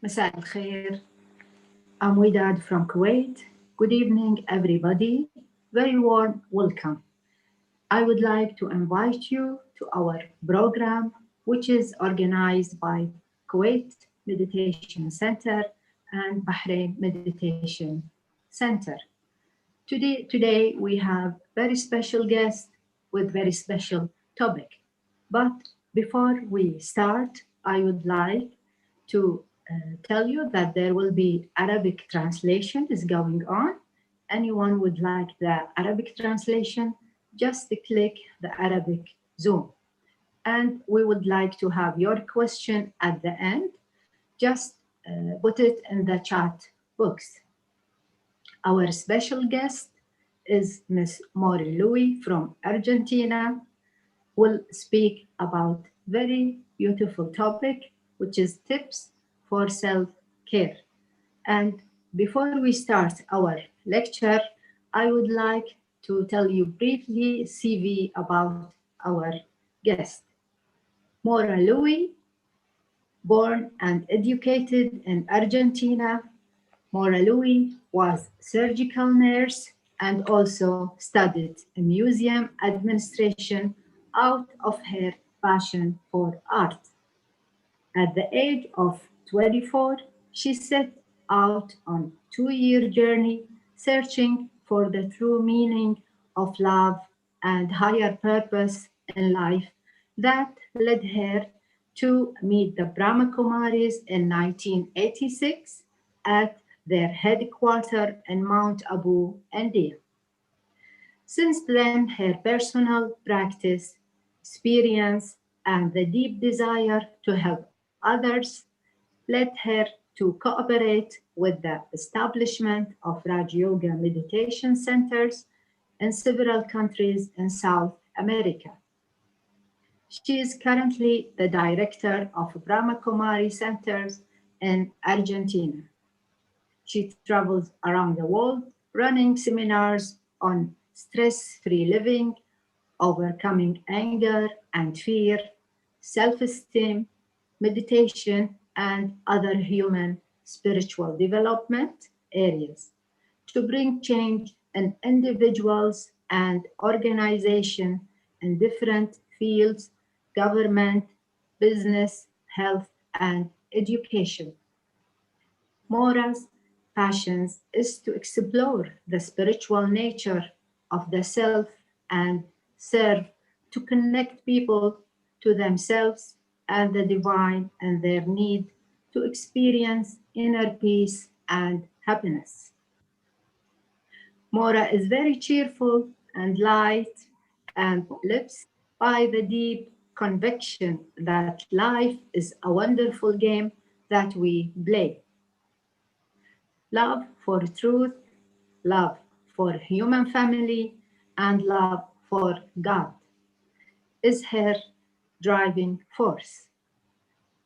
مساء الخير. I'm Widad from Kuwait. Good evening, everybody. Very warm welcome. I would like to invite you to our program, which is organized by Kuwait Meditation Center and Bahrain Meditation Center. Today we have very special guest with very special topic. But before we start, I would like to tell you that there will be Arabic translation is going on. Anyone would like the Arabic translation, just click the Arabic Zoom. And we would like to have your question at the end. Just put it in the chat box. Our special guest is Miss Moira Lowe from Argentina, will speak about very beautiful topic, which is tips for self-care. And before we start our lecture, I would like to tell you briefly CV about our guest. Moira Lowe, born and educated in Argentina. Moira Lowe was surgical nurse and also studied museum administration out of her passion for art. At the age of 24, she set out on a 2-year journey searching for the true meaning of love and higher purpose in life that led her to meet the Brahma Kumaris in 1986 at their headquarters in Mount Abu, India. Since then, her personal practice, experience, and the deep desire to help others led her to cooperate with the establishment of Raj Yoga meditation centers in several countries in South America. She is currently the director of Brahma Kumari centers in Argentina. She travels around the world running seminars on stress-free living, overcoming anger and fear, self-esteem, meditation, and other human spiritual development areas to bring change in individuals and organizations in different fields, government, business, health, and education. Moira's passions is to explore the spiritual nature of the self and serve to connect people to themselves and the divine and their need to experience inner peace and happiness. Moira is very cheerful and light and lives by the deep conviction that life is a wonderful game that we play. Love for truth, love for human family, and love for God is her driving force.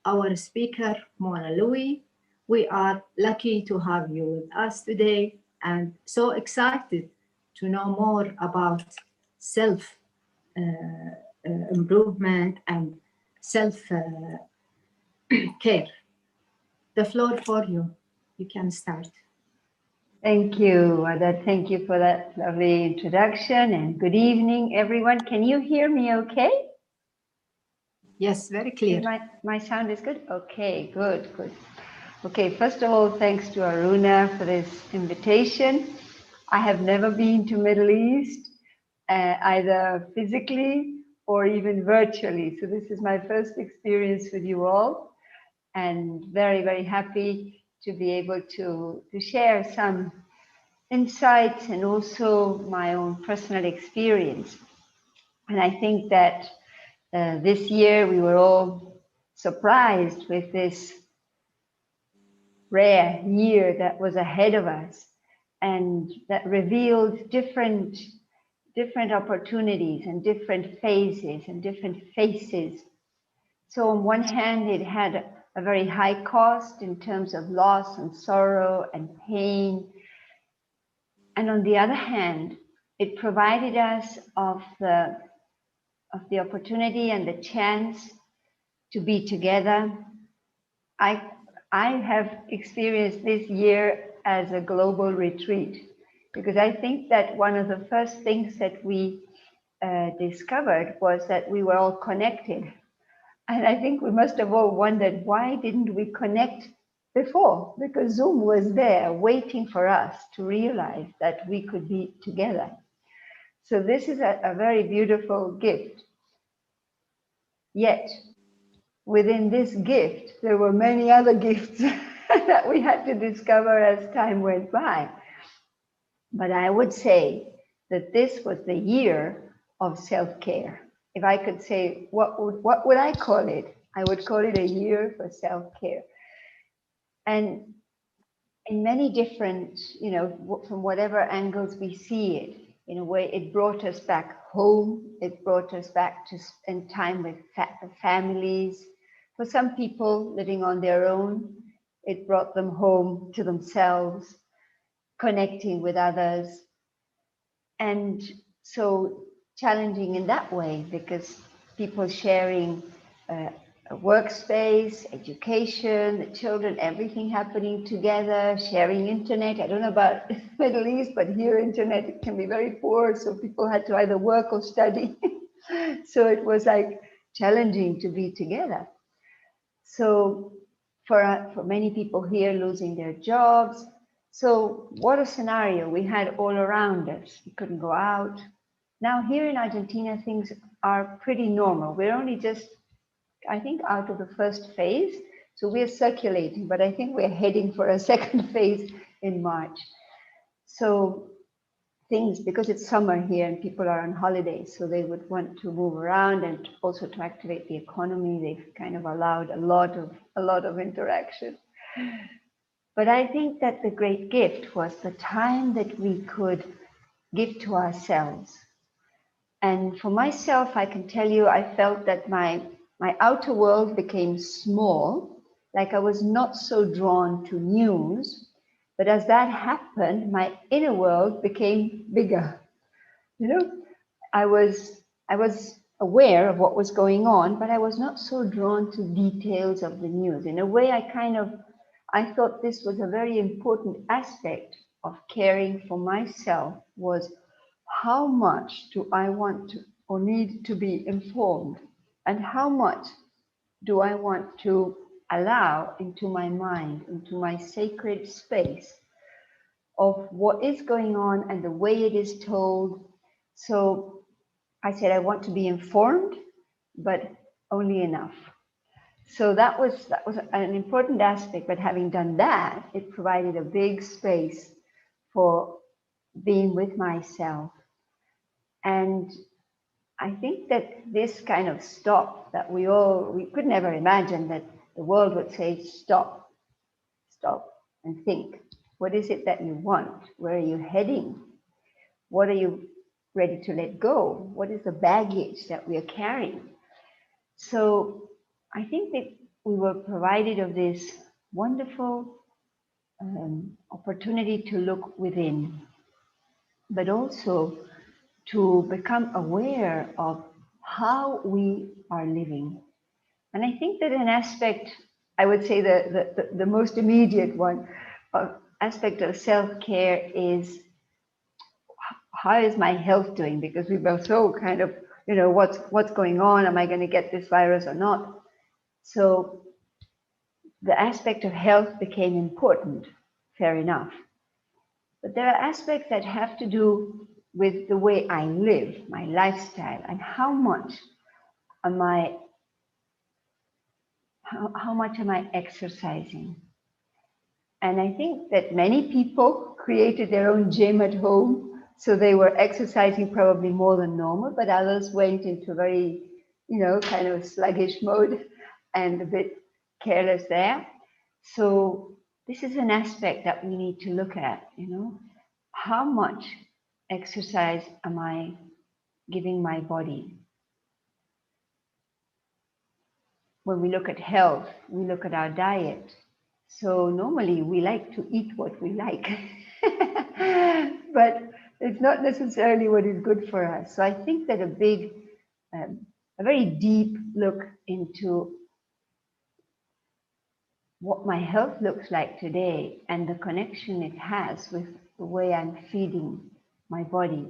Our speaker, Moira Lowe, we are lucky to have you with us today and so excited to know more about self improvement and self care. The floor for you. You can start. Thank you, Ada. Thank you for that lovely introduction and good evening, everyone. Can you hear me okay? Yes, very clear. My sound is good? Okay, good. Okay, first of all, thanks to Aruna for this invitation. I have never been to Middle East, either physically or even virtually. So this is my first experience with you all and very, very happy to be able to share some insights and also my own personal experience. And I think that this year we were all surprised with this rare year that was ahead of us and that revealed different opportunities and different phases and different faces. So on one hand, it had a very high cost in terms of loss and sorrow and pain. And on the other hand, it provided us of the opportunity and the chance to be together. I I have experienced this year as a global retreat, because I think that one of the first things that we discovered was that we were all connected. And I think we must have all wondered, why didn't we connect before? Because Zoom was there waiting for us to realize that we could be together. So this is a very beautiful gift. Yet, within this gift, there were many other gifts that we had to discover as time went by. But I would say that this was the year of self-care. If I could say, what would I call it? I would call it a year for self-care. And in many different, from whatever angles we see it, in a way, it brought us back home. It brought us back to spend time with families. For some people living on their own, it brought them home to themselves, connecting with others. And so challenging in that way, because people sharing a workspace, education, the children, everything happening together, sharing internet. I don't know about the Middle East, but here internet can be very poor, so people had to either work or study. So it was like challenging to be together. So for many people here losing their jobs, so what a scenario we had all around us. We couldn't go out. Now here in Argentina, things are pretty normal. We're only just, I think, out of the first phase. So we're circulating, but I think we're heading for a second phase in March. So things, because it's summer here and people are on holidays, so they would want to move around, and also to activate the economy, they've kind of allowed a lot of interaction. But I think that the great gift was the time that we could give to ourselves. And for myself, I can tell you, I felt that my outer world became small, like I was not so drawn to news. But as that happened, my inner world became bigger. I was aware of what was going on, but I was not so drawn to details of the news. In a way, I thought this was a very important aspect of caring for myself, was how much do I want to or need to be informed, and how much do I want to allow into my mind, into my sacred space of what is going on and the way it is told. So I said, I want to be informed, but only enough. So that was an important aspect, but having done that, it provided a big space for being with myself. And I think that this kind of stop that we could never imagine that the world would say, stop and think. What is it that you want? Where are you heading? What are you ready to let go? What is the baggage that we are carrying? So I think that we were provided of this wonderful opportunity to look within, but also to become aware of how we are living. And I think that an aspect, I would say the most immediate one, aspect of self-care is, how is my health doing? Because we were so kind of, what's going on? Am I going to get this virus or not? So the aspect of health became important, fair enough. But there are aspects that have to do with the way I live, my lifestyle, and how much am I exercising? And I think that many people created their own gym at home, so they were exercising probably more than normal, but others went into very, kind of sluggish mode and a bit careless there. So this is an aspect that we need to look at, how much exercise am I giving my body? When we look at health, we look at our diet. So normally we like to eat what we like, but it's not necessarily what is good for us. So I think that a very deep look into what my health looks like today and the connection it has with the way I'm feeding my body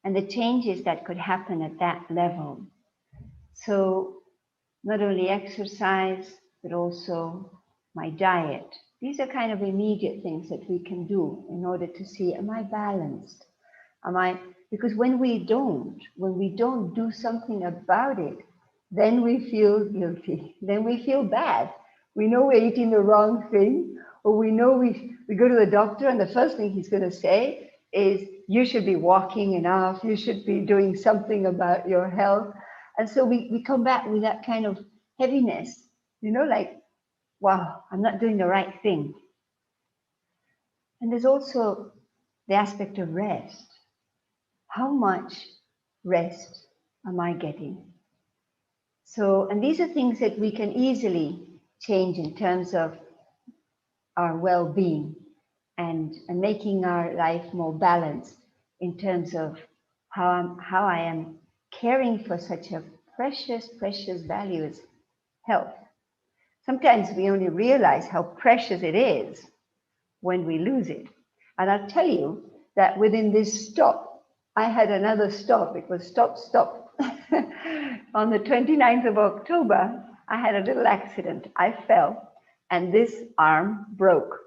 and the changes that could happen at that level. So, not only exercise, but also my diet. These are kind of immediate things that we can do in order to see, am I balanced? Am I, because when we don't do something about it, then we feel guilty, then we feel bad. We know we're eating the wrong thing, or we know we go to the doctor and the first thing he's going to say is, you should be walking enough, you should be doing something about your health. And so we come back with that kind of heaviness, like, wow, I'm not doing the right thing. And there's also the aspect of rest. How much rest am I getting? So, and these are things that we can easily change in terms of our well-being and making our life more balanced in terms of how I am caring for such a precious, precious value as health. Sometimes we only realize how precious it is when we lose it. And I'll tell you that within this stop, I had another stop. It was stop, stop. On the 29th of October, I had a little accident. I fell and this arm broke.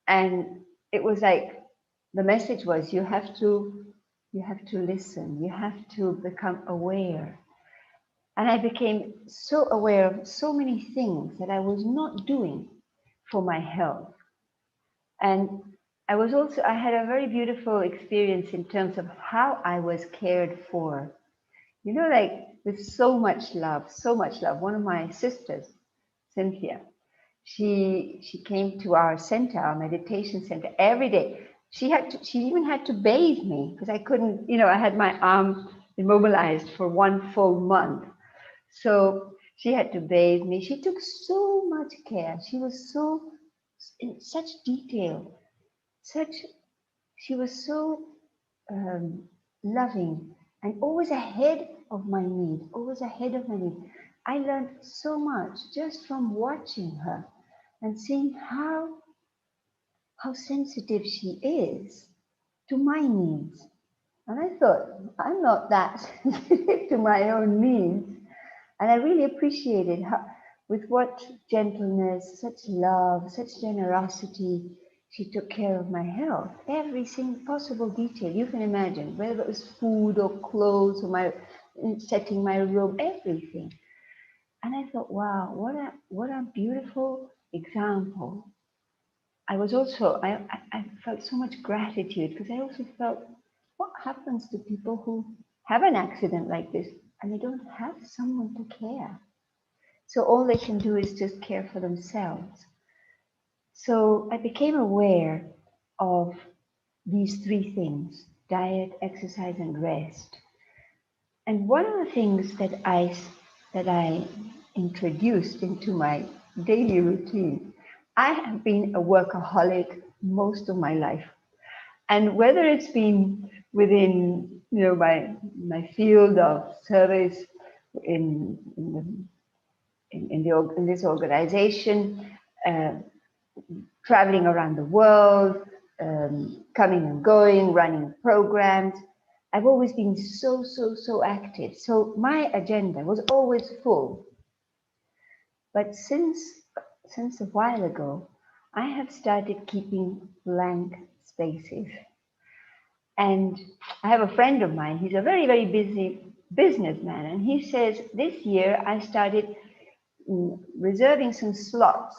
And it was like, the message was, you have to listen, you have to become aware. And I became so aware of so many things that I was not doing for my health. And I had a very beautiful experience in terms of how I was cared for. Like with so much love, so much love. One of my sisters, Cynthia, she came to our center, our meditation center, every day. She even had to bathe me because I couldn't, I had my arm immobilized for 1 full month. So she had to bathe me. She took so much care. She was so in such detail, she was so loving and always ahead of my need, always ahead of my need. I learned so much just from watching her and seeing how sensitive she is to my needs. And I thought, I'm not that sensitive to my own needs. And I really appreciated with what gentleness, such love, such generosity, she took care of my health. Every single possible detail you can imagine, whether it was food or clothes or setting my room, everything. And I thought, wow, what a beautiful example. I felt so much gratitude because I also felt, what happens to people who have an accident like this and they don't have someone to care? So all they can do is just care for themselves. So I became aware of these three things: diet, exercise, and rest. And one of the things that I introduced into my daily routine, I have been a workaholic most of my life. And whether it's been within my field of service in this organization, uh, traveling around the world, coming and going, running programs. I've always been so active. So my agenda was always full. But since a while ago, I have started keeping blank spaces. And I have a friend of mine, he's a very, very busy businessman, and he says, this year I started reserving some slots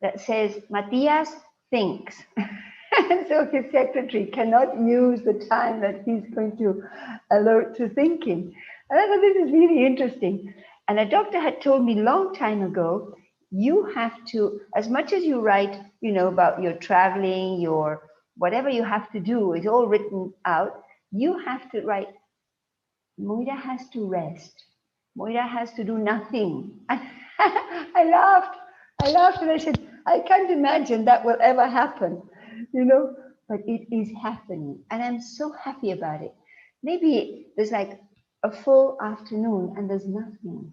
that says, Matthias thinks. And so his secretary cannot use the time that he's going to allot to thinking. And I thought, this is really interesting. And a doctor had told me a long time ago, you have to, as much as you write, about your traveling, your whatever you have to do is all written out, you have to write, Moira has to rest. Moira has to do nothing. I laughed. I laughed and I said, I can't imagine that will ever happen, but it is happening. And I'm so happy about it. Maybe there's like a full afternoon and there's nothing.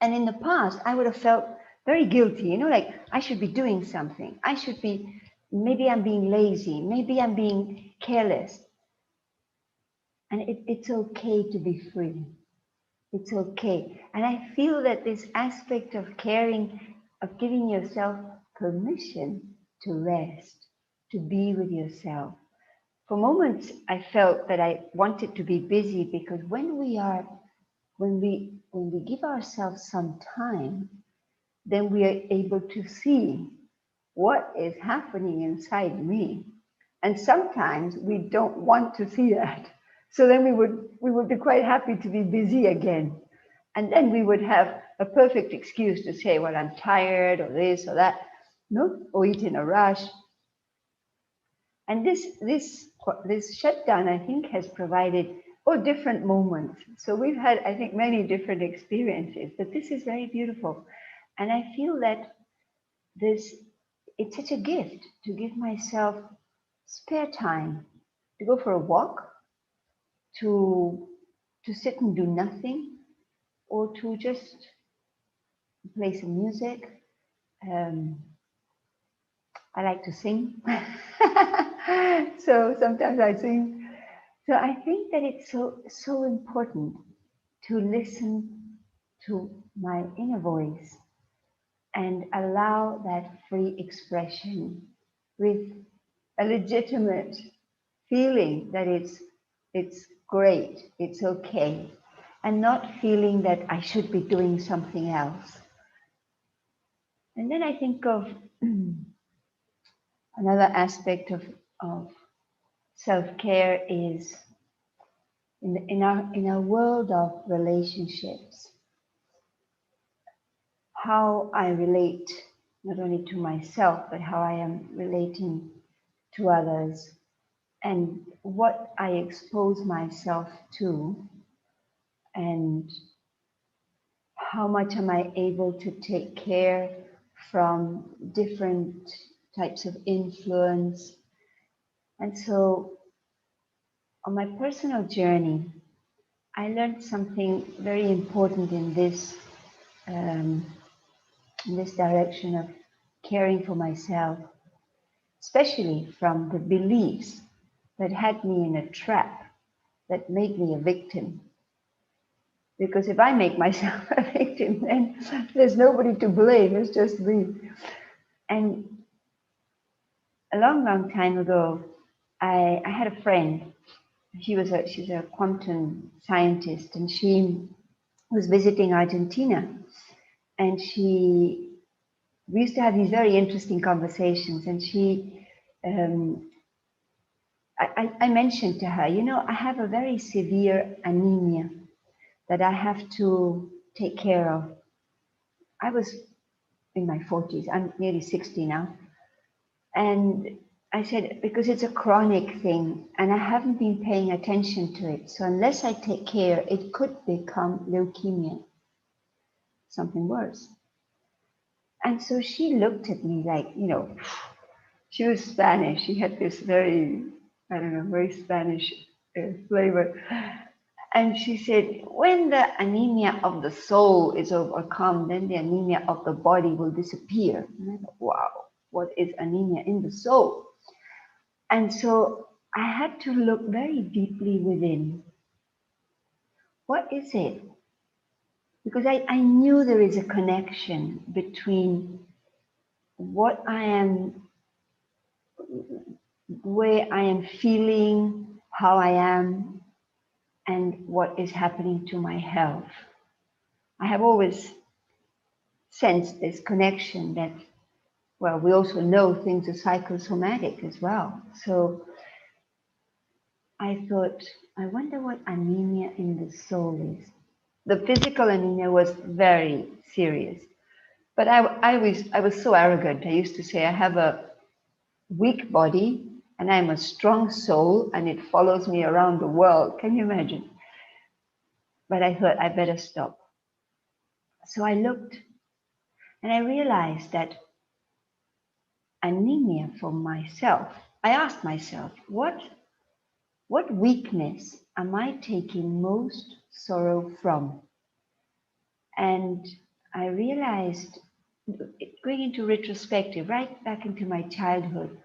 And in the past, I would have felt very guilty, like I should be doing something. Maybe I'm being lazy, maybe I'm being careless. And it's okay to be free. It's okay. And I feel that this aspect of caring, of giving yourself permission to rest, to be with yourself. For moments, I felt that I wanted to be busy because when we give ourselves some time, then we are able to see what is happening inside me. And sometimes we don't want to see that. So then we would be quite happy to be busy again. And then we would have a perfect excuse to say, well, I'm tired or this or that, no, or eat in a rush. And this shutdown, I think, has provided different moments. So we've had, I think, many different experiences, but this is very beautiful. And I feel that this it's such a gift to give myself spare time to go for a walk, to sit and do nothing, or to just play some music. Um, I like to sing, so sometimes I sing. So I think that it's so important to listen to my inner voice and allow that free expression with a legitimate feeling that it's great, it's okay, and not feeling that I should be doing something else. And then I think of another aspect of self-care is in our world of relationships, how I relate not only to myself, but how I am relating to others and what I expose myself to, and how much am I able to take care from different types of influence. And so on my personal journey, I learned something very important um, in this direction of caring for myself, especially from the beliefs that had me in a trap that made me a victim. Because if I make myself a victim, then there's nobody to blame, it's just me. And a long, long time ago, I had a friend. She's a quantum scientist, and she was visiting Argentina. And we used to have these very interesting conversations. And I mentioned to her, I have a very severe anemia that I have to take care of. I was in my 40s, I'm nearly 60 now. And I said, because it's a chronic thing and I haven't been paying attention to it. So unless I take care, it could become leukemia, something worse. And so she looked at me like, she was Spanish. She had this very, I don't know, very Spanish flavor. And she said, when the anemia of the soul is overcome, then the anemia of the body will disappear. And I thought, wow, what is anemia in the soul? And so I had to look very deeply within. What is it? Because I knew there is a connection between what I am, where I am feeling, how I am, and what is happening to my health. I have always sensed this connection that, well, we also know things are psychosomatic as well. So I thought, I wonder what anemia in the soul is. The physical anemia was very serious, but I was so arrogant. I used to say I have a weak body and I'm a strong soul and it follows me around the world. Can you imagine? But I thought I better stop. So I looked and I realized that anemia for myself, I asked myself, what weakness am I taking most sorrow from? And I realized going into retrospective, right back into my childhood,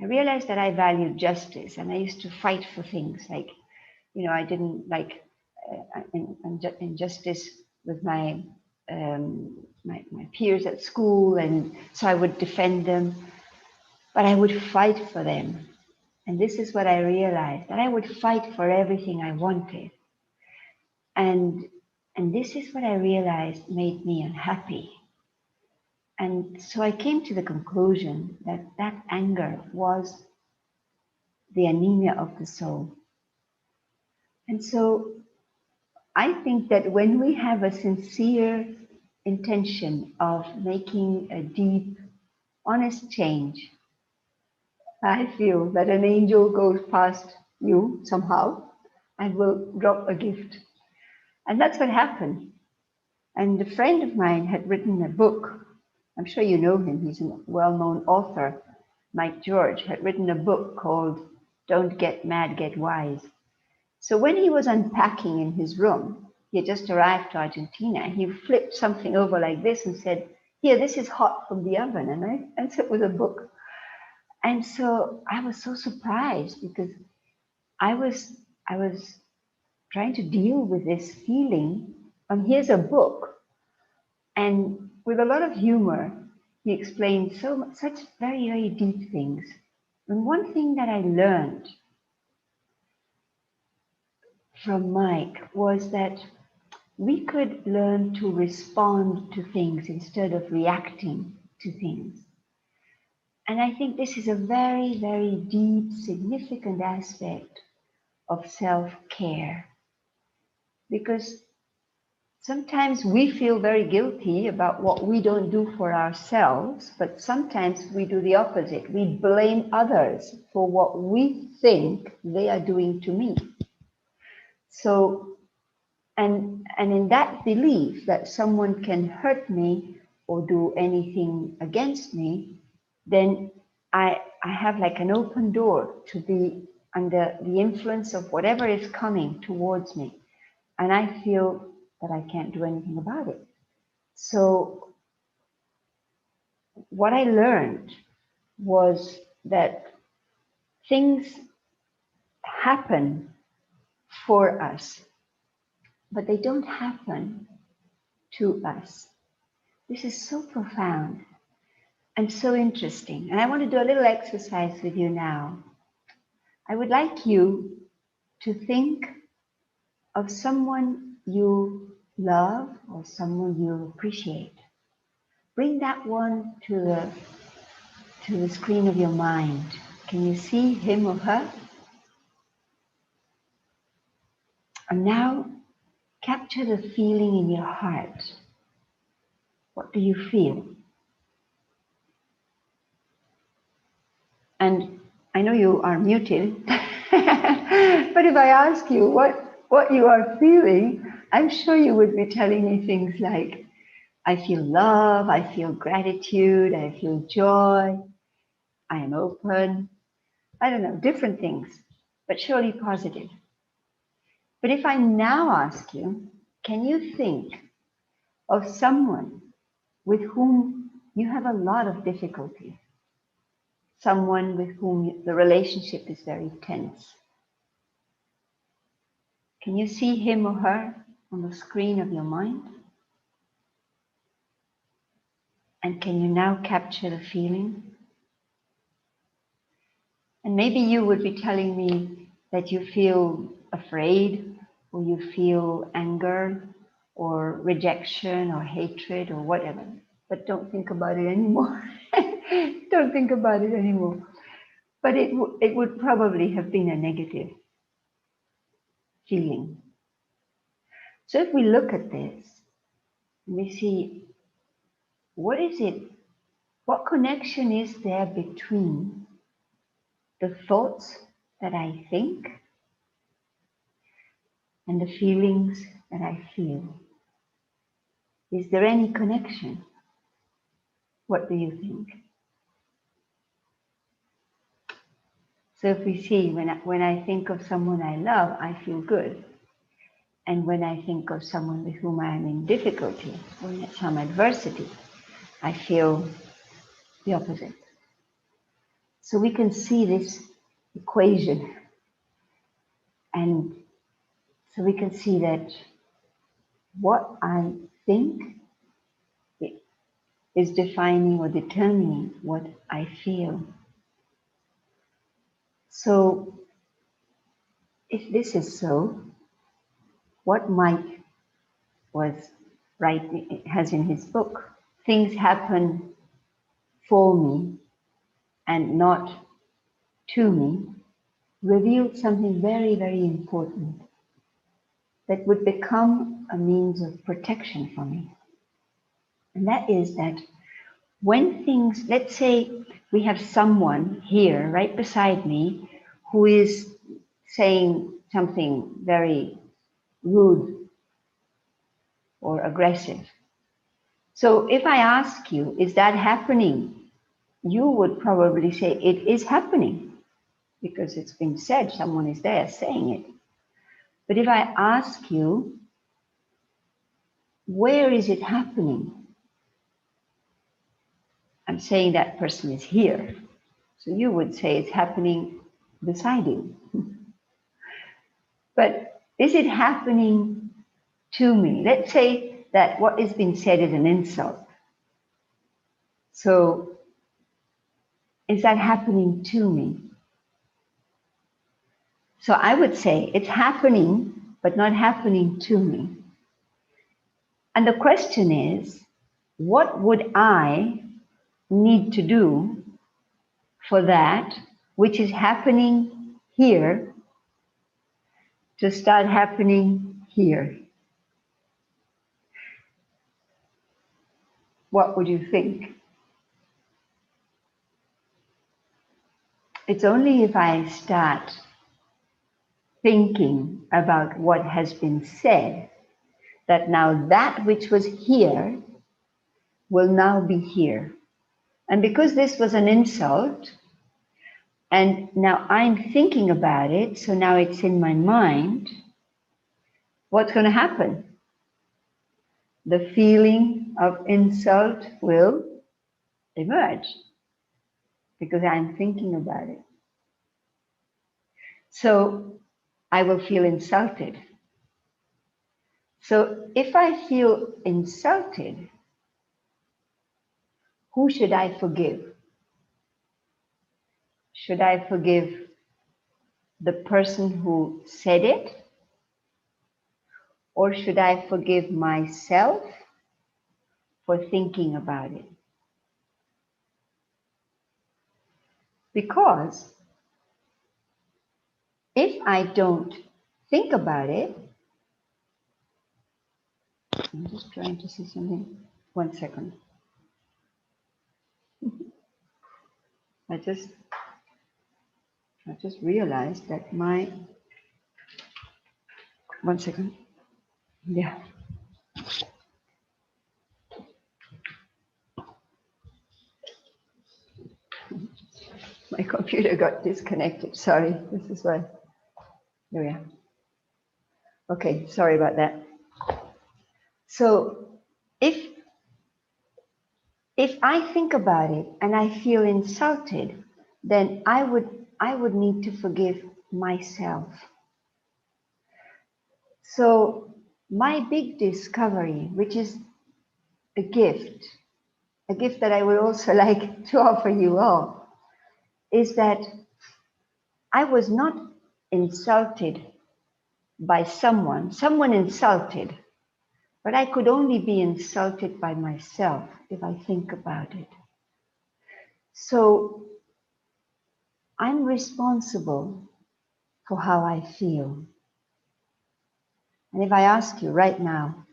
I realized that I valued justice, and I used to fight for things like, I didn't like injustice with my peers at school, and so I would defend them, but I would fight for them. And this is what I realized, that I would fight for everything I wanted. And this is what I realized made me unhappy. And so I came to the conclusion that that anger was the anemia of the soul. And so I think that when we have a sincere intention of making a deep, honest change, I feel that an angel goes past you somehow and will drop a gift. And that's what happened. And a friend of mine had written a book. I'm sure you know him. He's a well-known author. Mike George had written a book called Don't Get Mad, Get Wise. So when he was unpacking in his room, he had just arrived to Argentina, and he flipped something over like this and said, "Here, this is hot from the oven." And so it was a book. And so I was so surprised because I was trying to deal with this feeling. Here's a book, and with a lot of humor, he explained such very, very deep things. And one thing that I learned from Mike was that we could learn to respond to things instead of reacting to things. And I think this is a very, very deep, significant aspect of self-care. Because sometimes we feel very guilty about what we don't do for ourselves, but sometimes we do the opposite. We blame others for what we think they are doing to me. So, and in that belief that someone can hurt me or do anything against me, then I have like an open door to be under the influence of whatever is coming towards me. And I feel that I can't do anything about it. So what I learned was that things happen for us, but they don't happen to us. This is so profound and so interesting. And I want to do a little exercise with you now. I would like you to think of someone you love or someone you appreciate. Bring that one to the screen of your mind. Can you see him or her? And now capture the feeling in your heart. What do you feel? And I know you are muted, but if I ask you what you are feeling, I'm sure you would be telling me things like, I feel love, I feel gratitude, I feel joy, I am open. I don't know, different things, but surely positive. But if I now ask you, can you think of someone with whom you have a lot of difficulty? Someone with whom the relationship is very tense. Can you see him or her on the screen of your mind? And can you now capture the feeling? And maybe you would be telling me that you feel afraid, or you feel anger, or rejection, or hatred, or whatever. But don't think about it anymore. Don't think about it anymore. But it would probably have been a negative feeling. So if we look at this, we see, what is it? What connection is there between the thoughts that I think and the feelings that I feel? Is there any connection? What do you think? So if we see, when I think of someone I love, I feel good. And when I think of someone with whom I am in difficulty or in some adversity, I feel the opposite. So we can see this equation, and so we can see that what I think is defining or determining what I feel. So if this is so, what Mike was writing has in his book, things happen for me and not to me, revealed something very, very important that would become a means of protection for me. And that is that when things, let's say we have someone here right beside me who is saying something very rude or aggressive. So if I ask you, is that happening? You would probably say it is happening because it's been said, someone is there saying it. But if I ask you, where is it happening? I'm saying that person is here. So you would say it's happening beside you. But is it happening to me? Let's say that what is being said is an insult. So is that happening to me? So I would say it's happening, but not happening to me. And the question is, what would I need to do for that which is happening here to start happening here? What would you think? It's only if I start thinking about what has been said that now that which was here will now be here. And because this was an insult, and now I'm thinking about it, so now it's in my mind, what's going to happen? The feeling of insult will emerge because I'm thinking about it. So I will feel insulted. So if I feel insulted, who should I forgive? Should I forgive the person who said it? Or should I forgive myself for thinking about it? Because if I don't think about it, I'm just trying to see something. 1 second. I just realized that 1 second. Yeah. My computer got disconnected. Sorry. This is why. There we are. Okay. Sorry about that. So if I think about it and I feel insulted, then I would need to forgive myself. So my big discovery, which is a gift that I would also like to offer you all, is that I was not insulted by someone insulted, but I could only be insulted by myself if I think about it. So I'm responsible for how I feel. And if I ask you right now,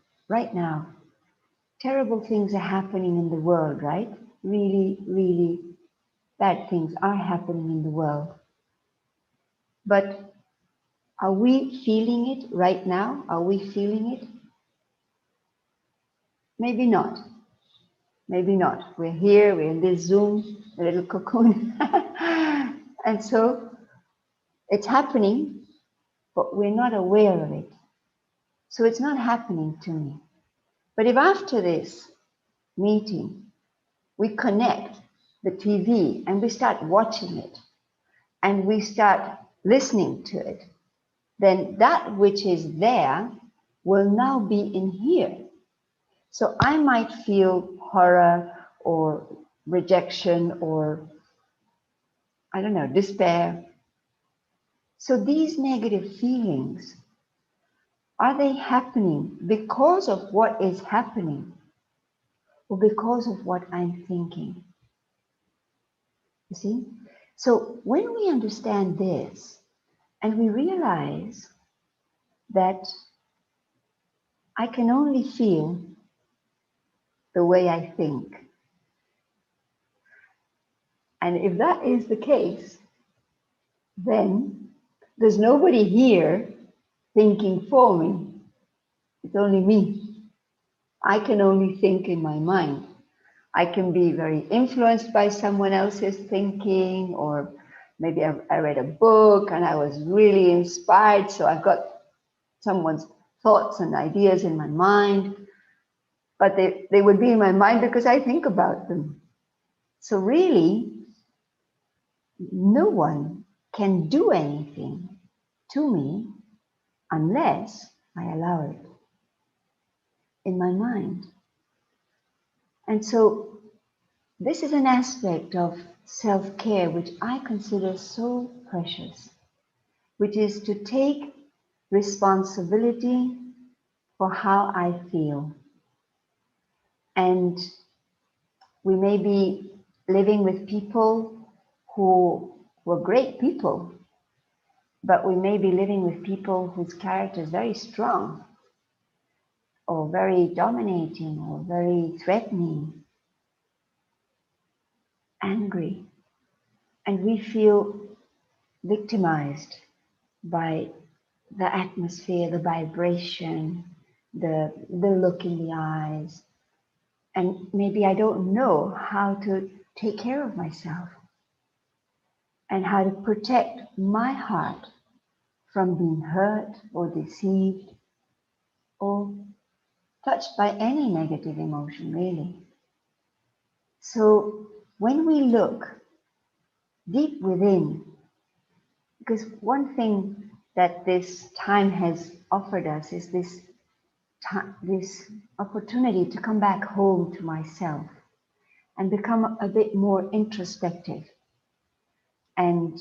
terrible things are happening in the world, right? Really, really bad things are happening in the world. But are we feeling it right now? Are we feeling it? Maybe not. Maybe not. We're here, we're in this Zoom, a little cocoon. And so it's happening, but we're not aware of it. So it's not happening to me. But if after this meeting, we connect the TV and we start watching it and we start listening to it, then that which is there will now be in here. So I might feel horror or rejection or, I don't know, despair. So these negative feelings, are they happening because of what is happening or because of what I'm thinking? You see? So when we understand this and we realize that I can only feel the way I think, and if that is the case, then there's nobody here thinking for me. It's only me. I can only think in my mind. I can be very influenced by someone else's thinking, or maybe I read a book and I was really inspired, so I've got someone's thoughts and ideas in my mind, but they would be in my mind because I think about them. So really, no one can do anything to me unless I allow it in my mind. And so this is an aspect of self-care which I consider so precious, which is to take responsibility for how I feel. And we may be living with people who were great people, but we may be living with people whose character is very strong, or very dominating, or very threatening, angry. And we feel victimized by the atmosphere, the vibration, the look in the eyes. And maybe I don't know how to take care of myself and how to protect my heart from being hurt or deceived or touched by any negative emotion, really. So when we look deep within, because one thing that this time has offered us is this opportunity to come back home to myself and become a bit more introspective and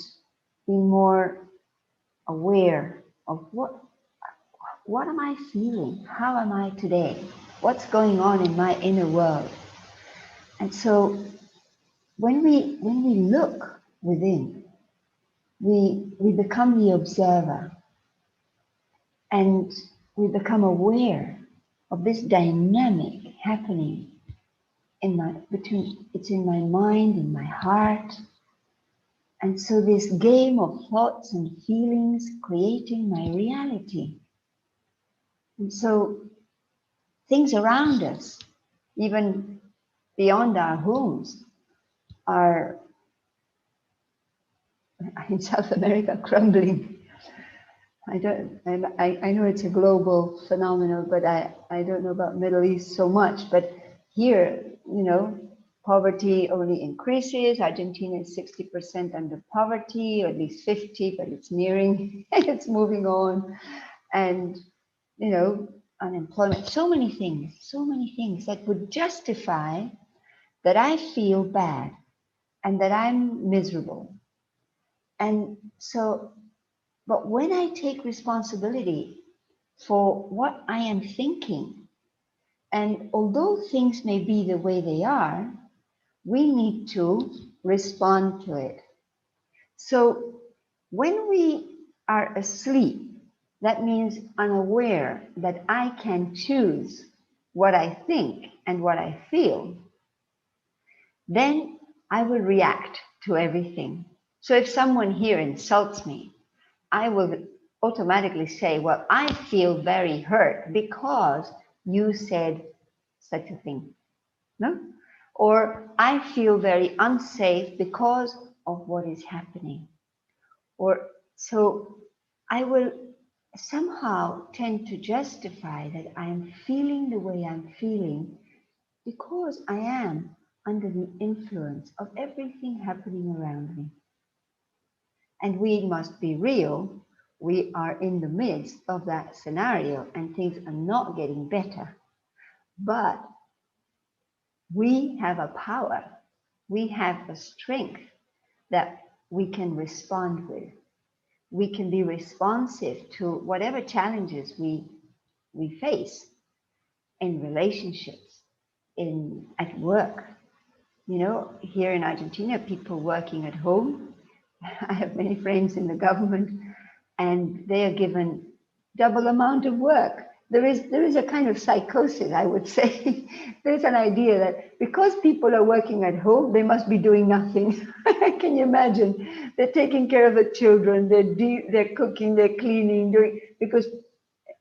be more aware of what am I feeling? How am I today? What's going on in my inner world? And so when we look within, we become the observer and we become aware of this dynamic happening it's in my mind, in my heart. And so this game of thoughts and feelings creating my reality. And so things around us, even beyond our homes, are in South America crumbling. I know it's a global phenomenon, but I don't know about Middle East so much. But here, poverty only increases. Argentina is 60% under poverty, or at least 50, but it's nearing, it's moving on. And, unemployment, so many things that would justify that I feel bad and that I'm miserable. And so, but when I take responsibility for what I am thinking, and although things may be the way they are, we need to respond to it. So when we are asleep, that means unaware that I can choose what I think and what I feel, then I will react to everything. So if someone here insults me, I will automatically say, well, I feel very hurt because you said such a thing, no? Or I feel very unsafe because of what is happening. Or so I will somehow tend to justify that I am feeling the way I'm feeling because I am under the influence of everything happening around me. And we must be real. We are in the midst of that scenario and things are not getting better. But we have a power, we have a strength that we can respond with. We can be responsive to whatever challenges we face in relationships, at work. You know, here in Argentina, people working at home. I have many friends in the government, and they are given double amount of work. There is a kind of psychosis, I would say. There's an idea that because people are working at home, they must be doing nothing. Can you imagine? They're taking care of the children, they're cooking, they're cleaning, because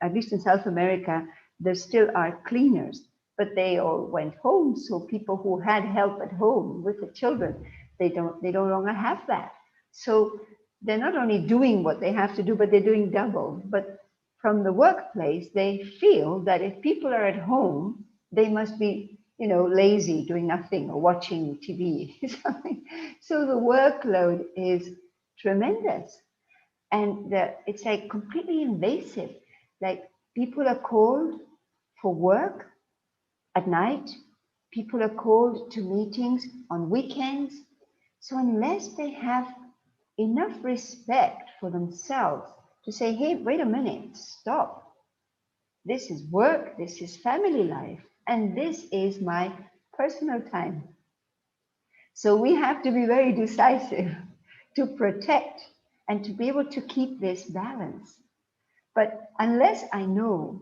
at least in South America, there still are cleaners, but they all went home. So people who had help at home with the children, they no longer have that. So they're not only doing what they have to do, but they're doing double. But from the workplace, they feel that if people are at home, they must be, lazy, doing nothing or watching TV. So the workload is tremendous. And it's like completely invasive. Like people are called for work at night. People are called to meetings on weekends. So unless they have enough respect for themselves to say, hey, wait a minute, stop. This is work, this is family life, and this is my personal time. So we have to be very decisive to protect and to be able to keep this balance. But unless I know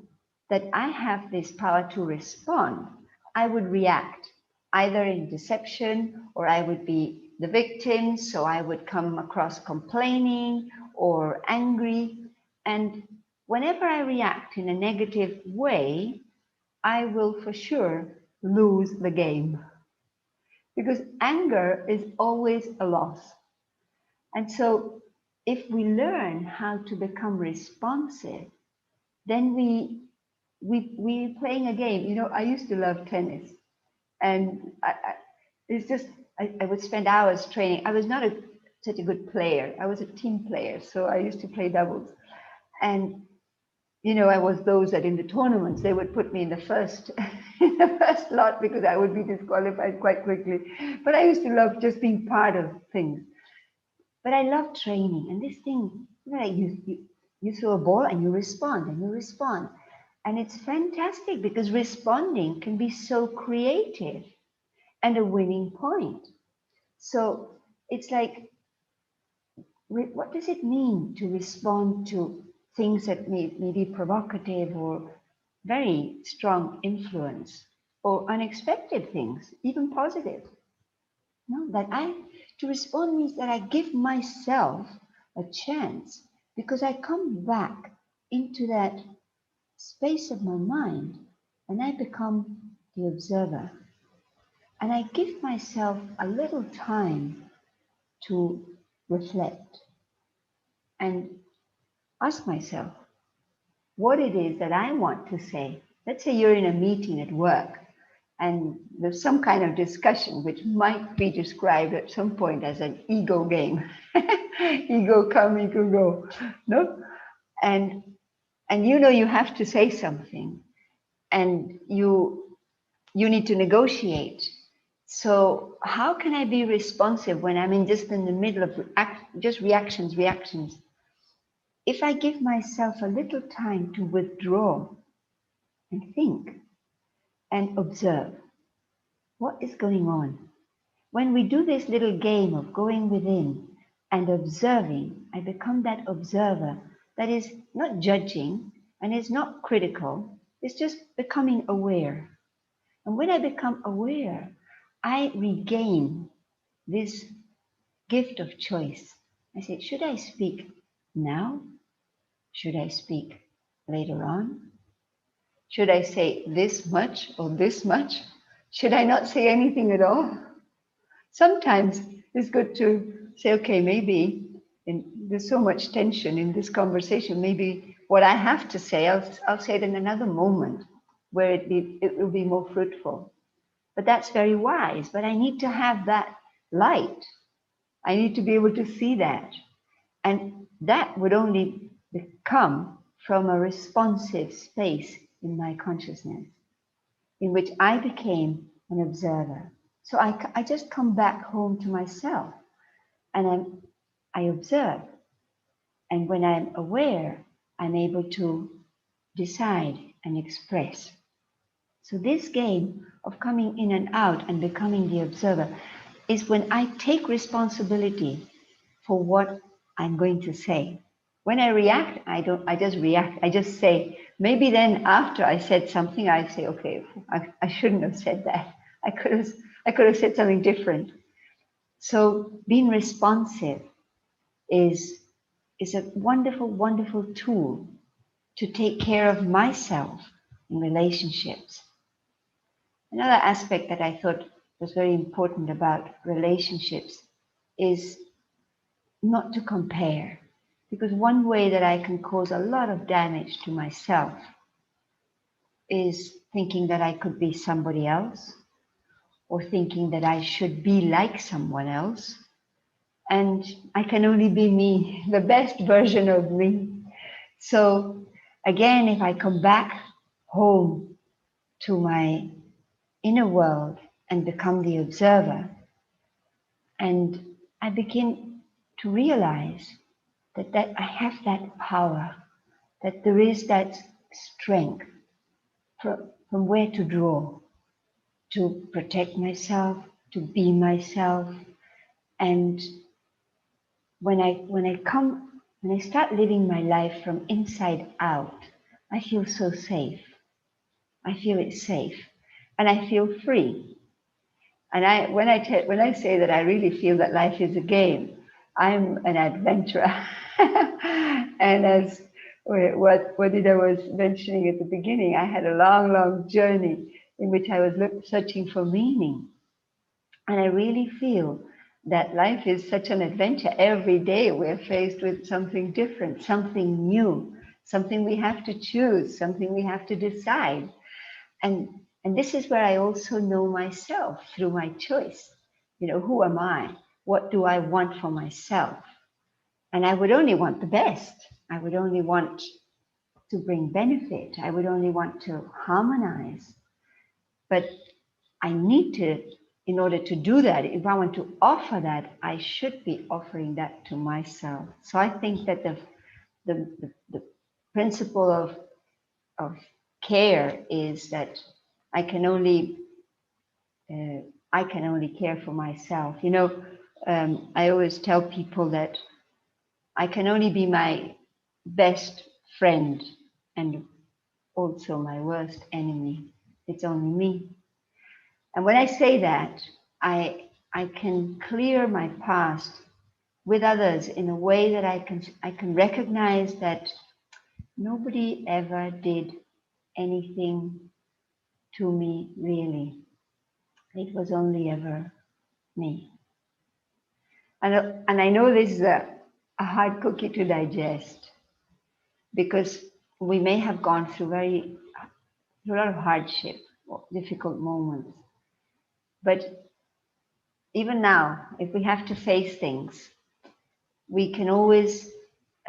that I have this power to respond, I would react either in deception, or I would be the victim. So I would come across complaining or angry. And whenever I react in a negative way, I will for sure lose the game, because anger is always a loss. And so if we learn how to become responsive, then we're playing a game. I used to love tennis, and it's just I would spend hours training. I was not such a good player. I was a team player, so I used to play doubles. And I was those that in the tournaments they would put me in the first in the first lot because I would be disqualified quite quickly. But I used to love just being part of things. But I love training, and this thing, you throw a ball and you respond and you respond. And it's fantastic because responding can be so creative and a winning point. So it's like, what does it mean to respond to things that may be provocative or very strong influence, or unexpected things, even positive? No, to respond means that I give myself a chance, because I come back into that space of my mind and I become the observer. And I give myself a little time to reflect and ask myself what it is that I want to say. Let's say you're in a meeting at work and there's some kind of discussion which might be described at some point as an ego game. Ego come, ego go. No? And you have to say something, and you need to negotiate. So how can I be responsive when I'm just in the middle of just reactions? If I give myself a little time to withdraw and think and observe what is going on. When we do this little game of going within and observing, I become that observer that is not judging and is not critical. It's just becoming aware. And when I become aware, I regain this gift of choice. I say, should I speak now? Should I speak later on? Should I say this much or this much? Should I not say anything at all? Sometimes it's good to say, okay, maybe there's so much tension in this conversation. Maybe what I have to say, I'll say it in another moment where it will be more fruitful. But that's very wise. But I need to have that light. I need to be able to see that. And that would only come from a responsive space in my consciousness, in which I became an observer. So I just come back home to myself and I observe. And when I'm aware, I'm able to decide and express. So this game of coming in and out and becoming the observer is when I take responsibility for what I'm going to say. When I react, I just react. I just say, maybe then after I said something, I say, okay, I shouldn't have said that. I could have said something different. So being responsive is a wonderful, wonderful tool to take care of myself in relationships. Another aspect that I thought was very important about relationships is not to compare. Because one way that I can cause a lot of damage to myself is thinking that I could be somebody else, or thinking that I should be like someone else. And I can only be me, the best version of me. So again, if I come back home to my inner world and become the observer, and I begin to realize that I have that power, that there is that strength from where to draw, to protect myself, to be myself. And when I start living my life from inside out, I feel so safe. I feel it's safe, and I feel free. And when I say that I really feel that life is a game, I'm an adventurer. And as what Wadida was mentioning at the beginning, I had a long, long journey in which I was searching for meaning. And I really feel that life is such an adventure. Every day we're faced with something different, something new, something we have to choose, something we have to decide. And this is where I also know myself through my choice. You know, who am I? What do I want for myself? And I would only want the best. I would only want to bring benefit. I would only want to harmonize. But I need to, in order to do that, if I want to offer that, I should be offering that to myself. So I think that the principle of care is that I can only care for myself. You know, I always tell people that I can only be my best friend and also my worst enemy. It's only me. And when I say that, I can clear my past with others in a way that I can recognize that nobody ever did anything to me really. It was only ever me. And I know this is a hard cookie to digest, because we may have gone through a lot of hardship or difficult moments. But even now, if we have to face things, we can always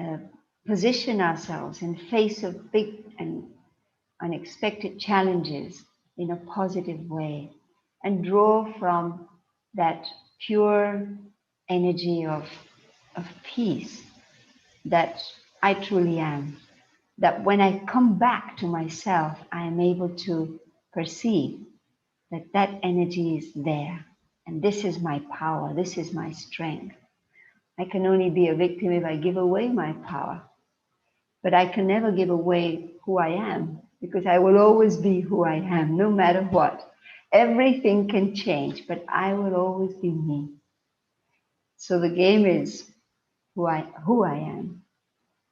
uh, position ourselves in face of big and unexpected challenges in a positive way and draw from that pure energy of peace that I truly am. That when I come back to myself, I am able to perceive that that energy is there. And this is my power, this is my strength. I can only be a victim if I give away my power. But I can never give away who I am, because I will always be who I am, no matter what. Everything can change, but I will always be me. So the game is who I am.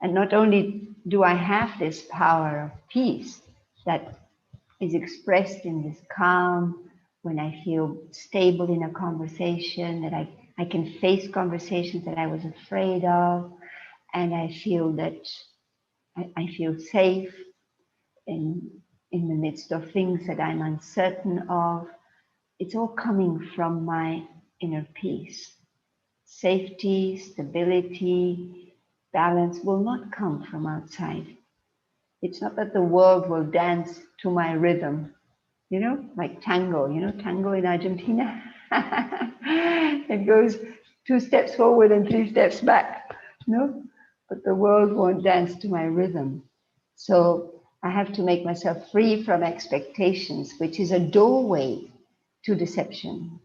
And not only do I have this power of peace that is expressed in this calm, when I feel stable in a conversation, that I can face conversations that I was afraid of, and I feel that I feel safe in the midst of things that I'm uncertain of. it's all coming from my inner peace. Safety, stability, balance will not come from outside. It's not that the world will dance to my rhythm, like tango, tango in Argentina. It goes 2 steps forward and 3 steps back, but the world won't dance to my rhythm. So I have to make myself free from expectations, which is a doorway to deception.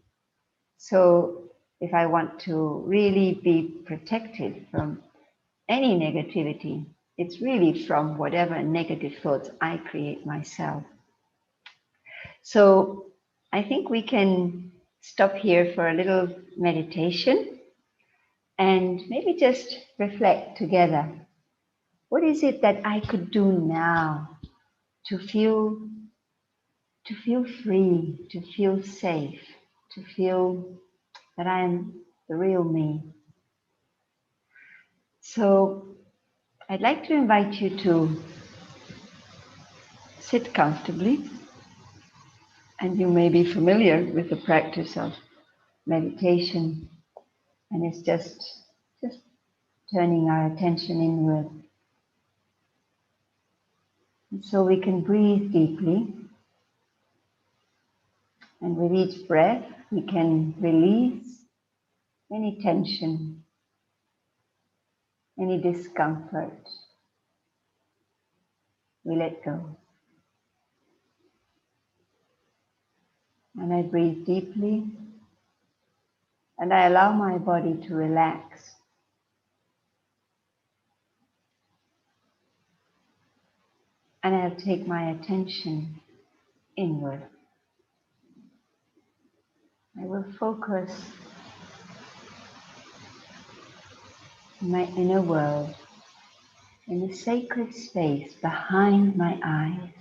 So if I want to really be protected from any negativity, it's really from whatever negative thoughts I create myself. So I think we can stop here for a little meditation and maybe just reflect together. What is it that I could do now to feel free, to feel safe, to feel that I am the real me? So I'd like to invite you to sit comfortably, and you may be familiar with the practice of meditation, and it's just turning our attention inward. And so we can breathe deeply, and with each breath we can release any tension, any discomfort. We let go. And I breathe deeply, and I allow my body to relax. And I'll take my attention inward. I will focus on my inner world, in the sacred space behind my eyes.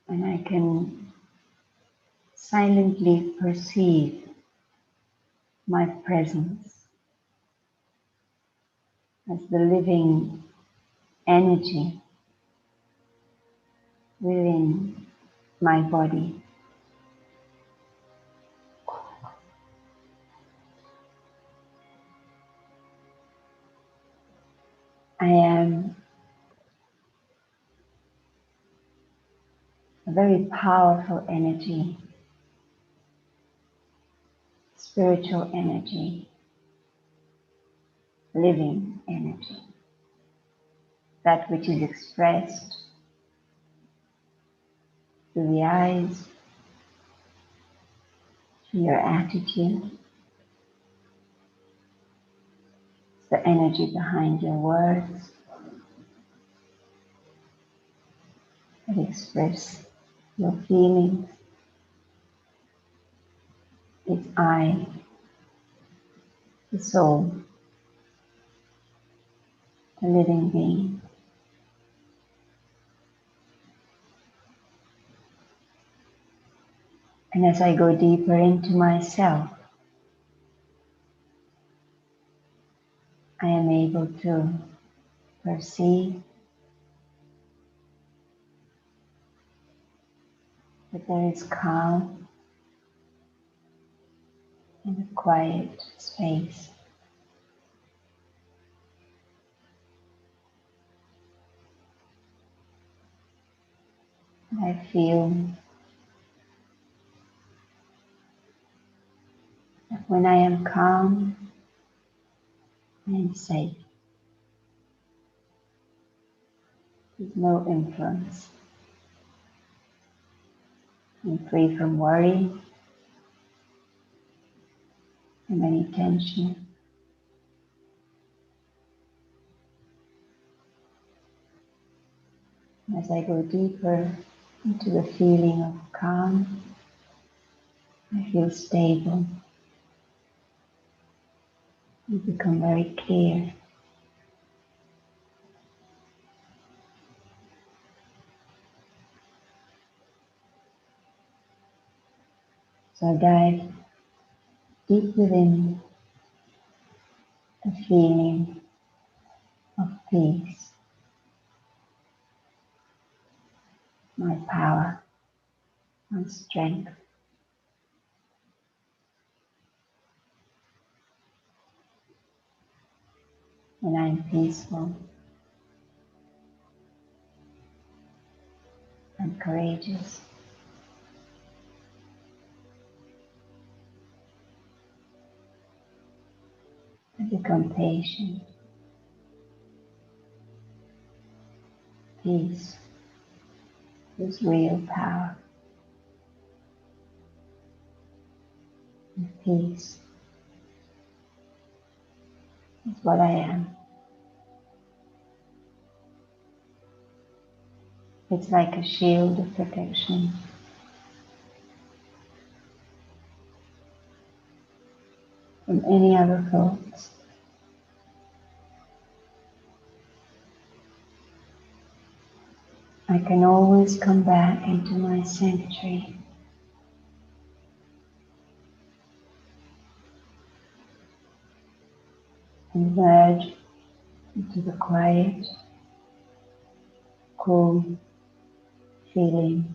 And I can silently perceive my presence as the living energy within my body. I am a very powerful energy, spiritual energy, living energy. That which is expressed through the eyes, through your attitude, the energy behind your words that express your feelings. It's I, the soul, the living being. And as I go deeper into myself, I am able to perceive that there is calm in a quiet space. I feel that when I am calm, I am safe. There's no influence. I'm free from worry and any tension. As I go deeper into the feeling of calm, I feel stable. You become very clear. So I dive deep within the feeling of peace, my power. on strength. When I'm peaceful and courageous. I become patient. Peace is real power. And peace is what I am. It's like a shield of protection. From any other thoughts. I can always come back into my sanctuary. And merge into the quiet, cool feeling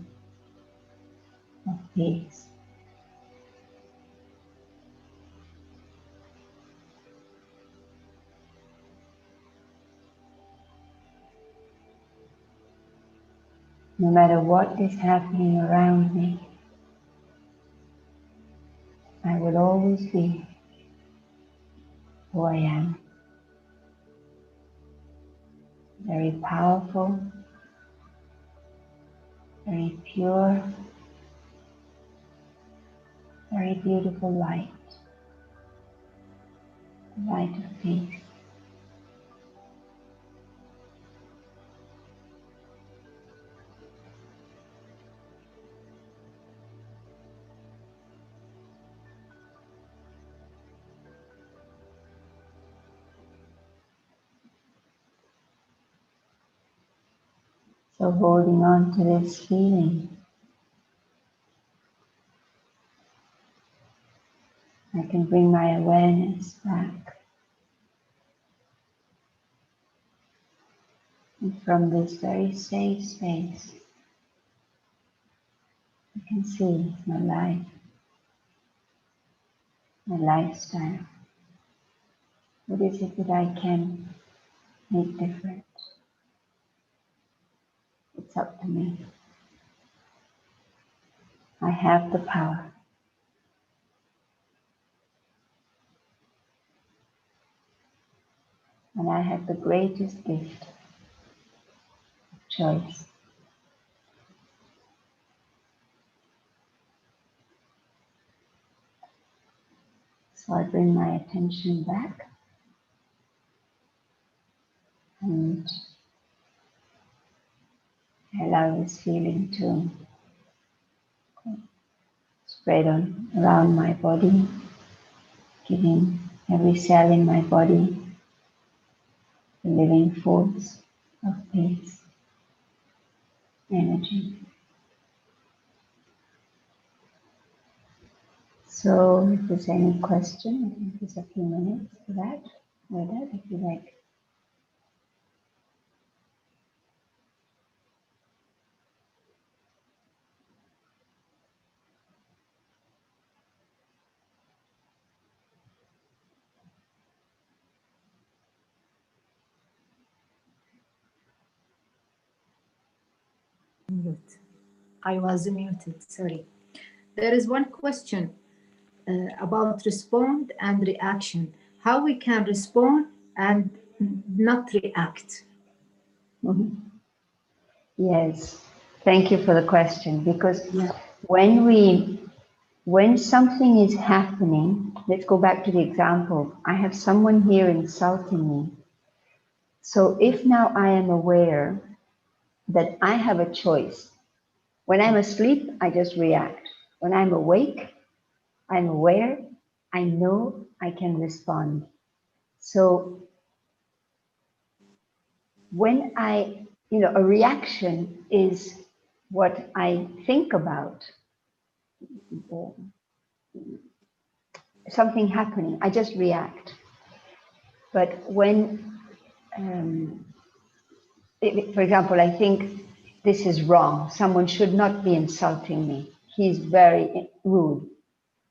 of peace. No matter what is happening around me, I will always be who I am. Very powerful, very pure, very beautiful light. The light of peace. So holding on to this feeling, I can bring my awareness back. And from this very safe space, I can see my life, my lifestyle. What is it that I can make different? It's up to me. I have the power. And I have the greatest gift of choice. So I bring my attention back and allow this feeling to spread around my body, giving every cell in my body the living force of peace, energy. So if there's any question, I think there's a few minutes for that. Moira, if you like. Mute. I was muted, sorry. There is one question about respond and reaction. How we can respond and not react. Yes, thank you for the question, because Yeah. when something is happening, let's go back to the example. I have someone here insulting me. So if now I am aware that I have a choice, when I'm asleep, I just react. When I'm awake, I'm aware, I know I can respond. So when a reaction is what I think about, something happening, I just react. But when, for example, I think this is wrong, someone should not be insulting me. he's very rude.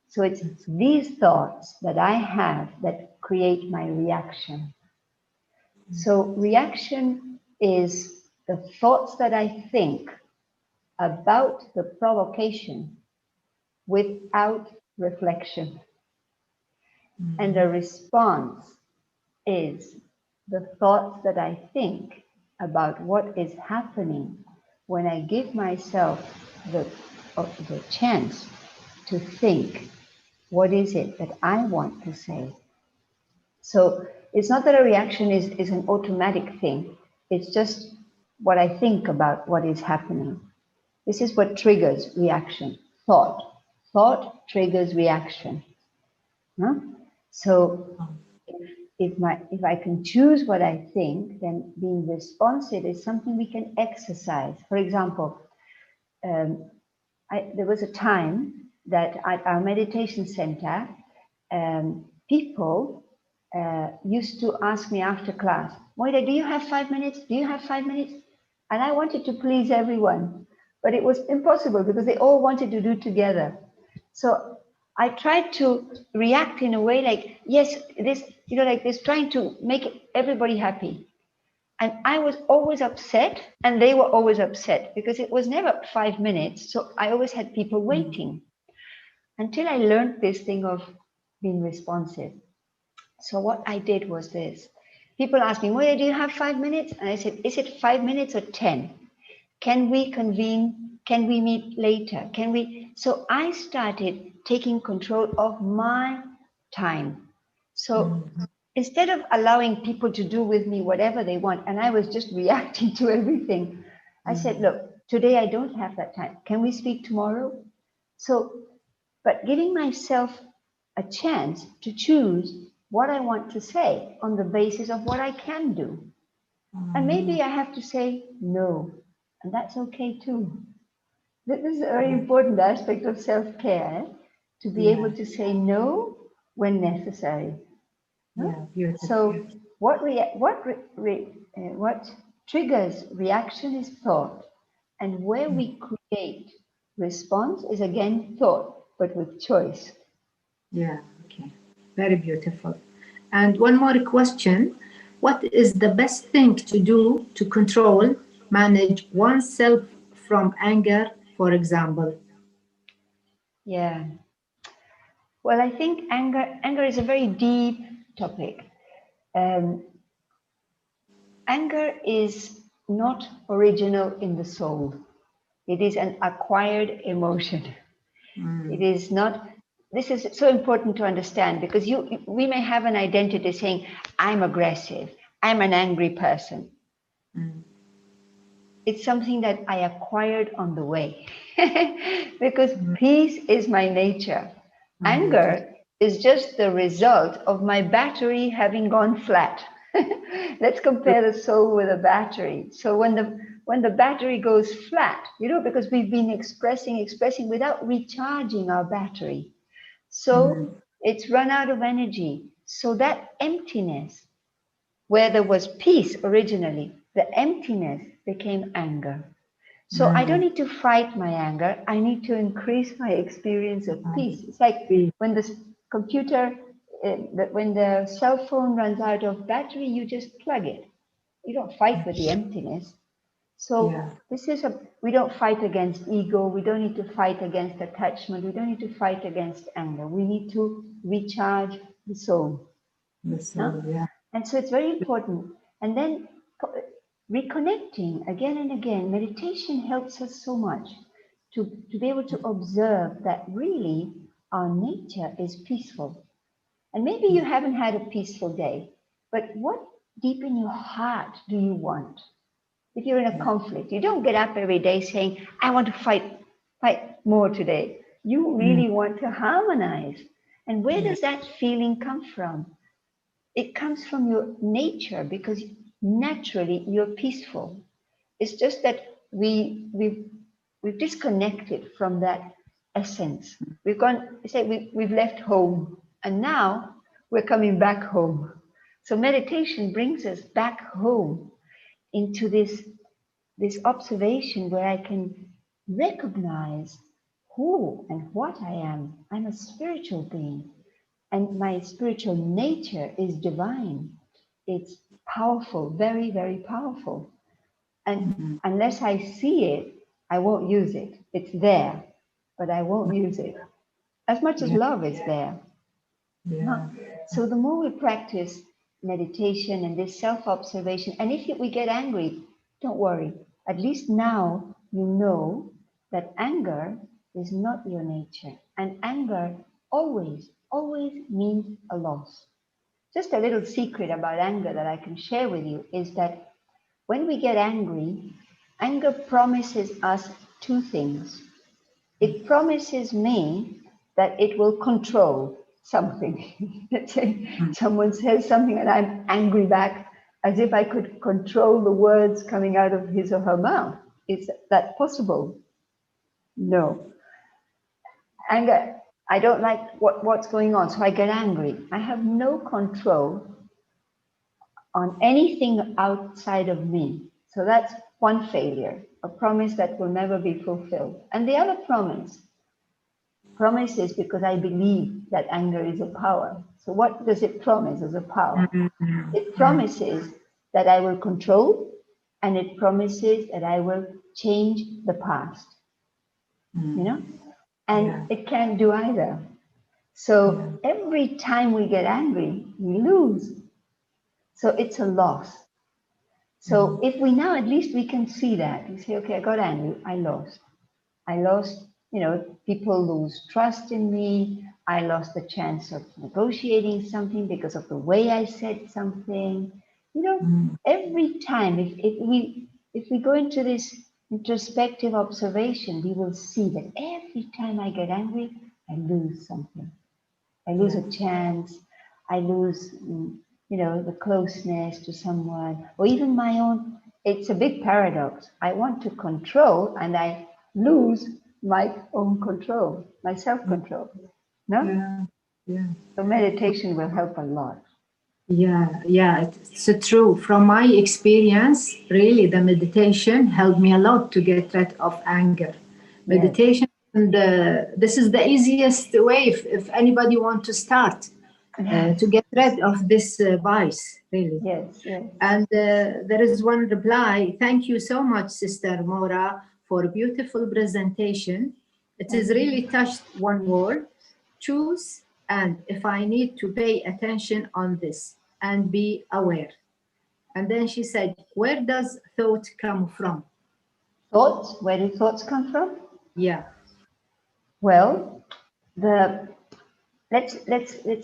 So it's these thoughts that I have that create my reaction. So reaction is the thoughts that I think about the provocation without reflection. And the response is the thoughts that I think about what is happening when I give myself the chance to think, what is it that I want to say? So it's not that a reaction is an automatic thing. It's just what I think about what is happening. This is what triggers reaction. Thought. Thought triggers reaction. Huh? So if I can choose what I think, then being responsive is something we can exercise. For example, there was a time that at our meditation center, people used to ask me after class, Moira, do you have 5 minutes? Do you have 5 minutes? And I wanted to please everyone, but it was impossible because they all wanted to do together. So I tried to react in a way like, yes, this, like this, trying to make everybody happy. And I was always upset, and they were always upset because it was never 5 minutes. So I always had people waiting until I learned this thing of being responsive. So what I did was this. People asked me, Moira, do you have 5 minutes? And I said, is it 5 minutes or 10? Can we convene? Can we meet later? Can we? So I started taking control of my time. So instead of allowing people to do with me whatever they want, and I was just reacting to everything, I said, look, today I don't have that time. Can we speak tomorrow? So, but giving myself a chance to choose what I want to say on the basis of what I can do. And maybe I have to say no, and that's okay too. This is a very important aspect of self-care, to be able to say no when necessary. Yeah, beautiful. So what triggers reaction is thought, and where we create response is again thought, but with choice. Yeah, okay. Very beautiful. And one more question. What is the best thing to do to control, manage oneself from anger, for example? Yeah. Well, I think anger is a very deep topic. Um, Anger is not original in the soul. It is an acquired emotion. It is not, this is so important to understand because we may have an identity saying, I'm aggressive, I'm an angry person. It's something that I acquired on the way because peace is my nature. Anger is just the result of my battery having gone flat. Let's compare the soul with a battery. So when the battery goes flat, because we've been expressing without recharging our battery. So it's run out of energy. So that emptiness, where there was peace originally, the emptiness became anger. So I don't need to fight my anger. I need to increase my experience of peace. It's like when the computer, when the cell phone runs out of battery, you just plug it. You don't fight with the emptiness. So we don't fight against ego. We don't need to fight against attachment. We don't need to fight against anger. We need to recharge the soul. The soul, yeah. And so it's very important. And then reconnecting again and again, meditation helps us so much to be able to observe that really our nature is peaceful. And maybe you haven't had a peaceful day, but what deep in your heart do you want? If you're in a conflict, you don't get up every day saying, I want to fight more today. You really want to harmonize. And where does that feeling come from? It comes from your nature because naturally you're peaceful. It's just that we've disconnected from that essence. We've left home and now we're coming back home. So meditation brings us back home into this observation where I can recognize who and what I am. I'm a spiritual being, and my spiritual nature is divine. It's powerful, very, very powerful. And Mhm. unless I see it, I won't use it. It's there, but I won't use it. As much as Yeah, love is there. yeah. Huh? So the more we practice meditation and this self-observation, and if we get angry, don't worry. At least now you know that anger is not your nature. And anger always, always means a loss. Just a little secret about anger that I can share with you is that when we get angry, anger promises us two things. It promises me that it will control something. Let's say Mm. someone says something and I'm angry back, as if I could control the words coming out of his or her mouth. Is that possible? No. Anger, I don't like what's going on, so I get angry. I have no control on anything outside of me. So that's one failure, a promise that will never be fulfilled. And the other promise is because I believe that anger is a power. So what does it promise as a power? Mm, It mm, promises that I will control, and it promises that I will change the past, you mm. know? Yeah, And it can't do either. yeah. So every time we get angry, we lose. So it's a loss. So Mm, if we now at least we can see that, we say, okay, I got angry, I lost. I lost, people lose trust in me. I lost the chance of negotiating something because of the way I said something. You know, mm. every time if we go into this introspective observation, we will see that every time I get angry, I lose something. I lose Yeah, a chance. I lose, the closeness to someone, or even my own. It's a big paradox. I want to control, and I lose my own control, my yeah, self-control. No, yeah, yeah. so meditation will help a lot. Yeah, yeah, it's true. From my experience, really, the meditation helped me a lot to get rid of anger. Yes, Meditation, and this is the easiest way if anybody want to start to yes, get rid of this vice, really. yes, yes. And there is one reply. Thank you so much, Sister Mora, for a beautiful presentation. It is Thank really you. touched one word, choose, and if I need to pay attention on this and be aware. And then she said, where does thought come from? Thoughts? Where do thoughts come from? Yeah. Well, the let's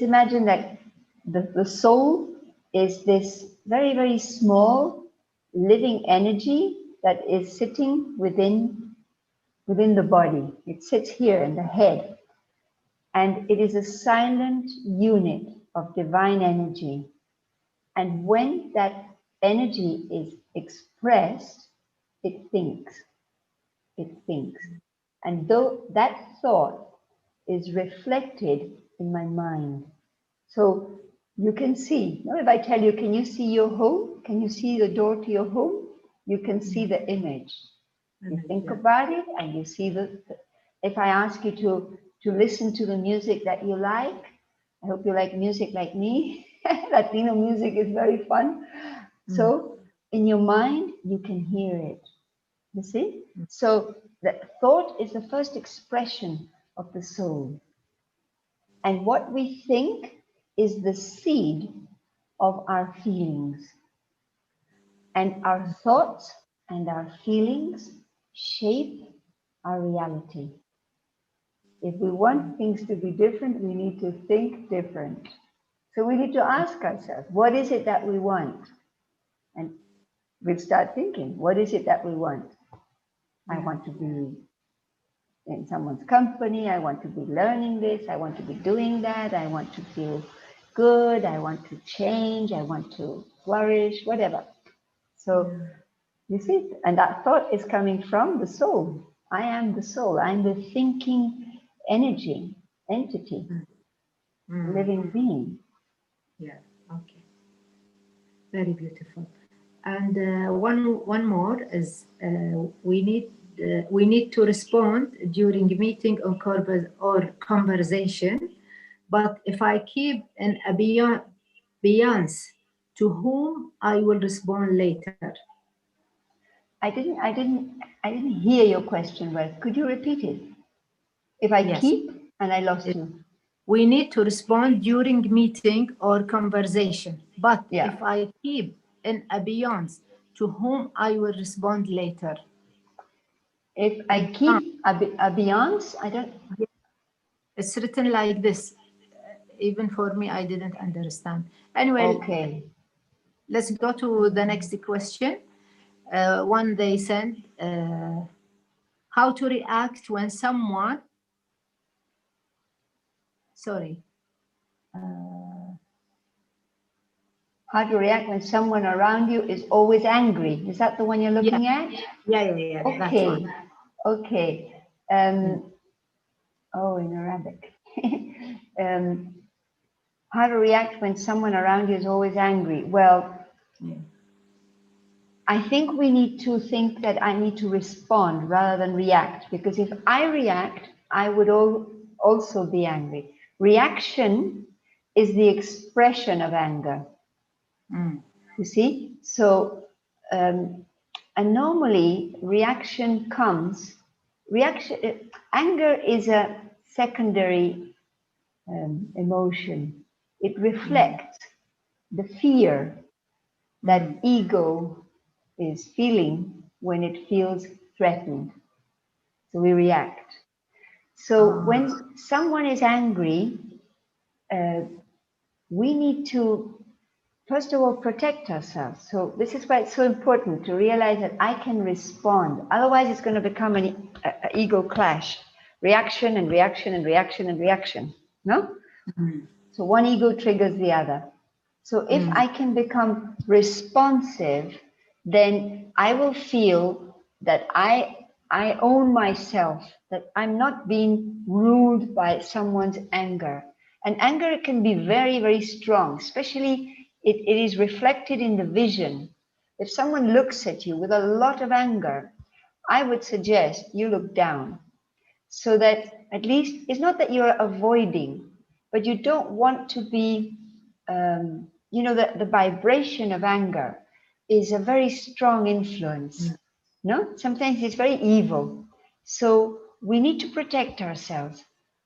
imagine that the soul is this very, very small living energy that is sitting within the body. It sits here in the head, and it is a silent unit of divine energy. And when that energy is expressed, it thinks. It thinks. And though that thought is reflected in my mind. So you can see, if I tell you, can you see your home? Can you see the door to your home? You can see the image. You think Yeah. about it and you see if I ask you to listen to the music that you like, I hope you like music like me. Latino music is very fun. Mm, So in your mind, you can hear it. You see? So the thought is the first expression of the soul. And what we think is the seed of our feelings. And our thoughts and our feelings shape our reality. If we want things to be different, we need to think different. So we need to ask ourselves, what is it that we want? And we'll start thinking, what is it that we want? I yeah. want to be in someone's company. I want to be learning this. I want to be doing that. I want to feel good. I want to change. I want to flourish, whatever. So Yeah. you see, and that thought is coming from the soul. I am the soul. I'm the thinking energy, entity, Mm, mm, living being. yeah. Okay. Very beautiful. And one more is we need we need to respond during meeting or conversation. But if I keep an abeyance to whom I will respond later. I didn't hear your question well. Could you repeat it? If I Yes. keep and I lost you. We need to respond during meeting or conversation. But Yeah. if I keep an abeyance to whom I will respond later. If I Abeyance. keep abeyance, I don't. It's written like this. Even for me, I didn't understand. Anyway, Okay. let's go to the next question. One they sent, how to react when someone, sorry, How to react when someone around you is always angry. Is that the one you're yeah, looking at? yeah, that's Okay. one. Okay. Mm, Oh, in Arabic. um, how to react when someone around you is always angry. Well, yeah. I think we need to think that I need to respond rather than react, because if I react, I would also be angry. Reaction is the expression of anger, Mm, you see? So, and normally anger is a secondary emotion. It mm, reflects the fear that mm. ego is feeling when it feels threatened. So we react. So Ah, when someone is angry, uh, we need to, first of all, protect ourselves. So this is why it's so important to realize that I can respond. Otherwise, it's going to become an ego clash, reaction and reaction and reaction and reaction. No? mm, So one ego triggers the other. So if mm, I can become responsive, then I will feel that I own myself, that I'm not being ruled by someone's anger. And anger can be very, very strong, especially it is reflected in the vision. If someone looks at you with a lot of anger, I would suggest you look down, so that at least it's not that you're avoiding, but you don't want to be, the vibration of anger is a very strong influence. mm, No, sometimes it's very evil. So we need to protect ourselves.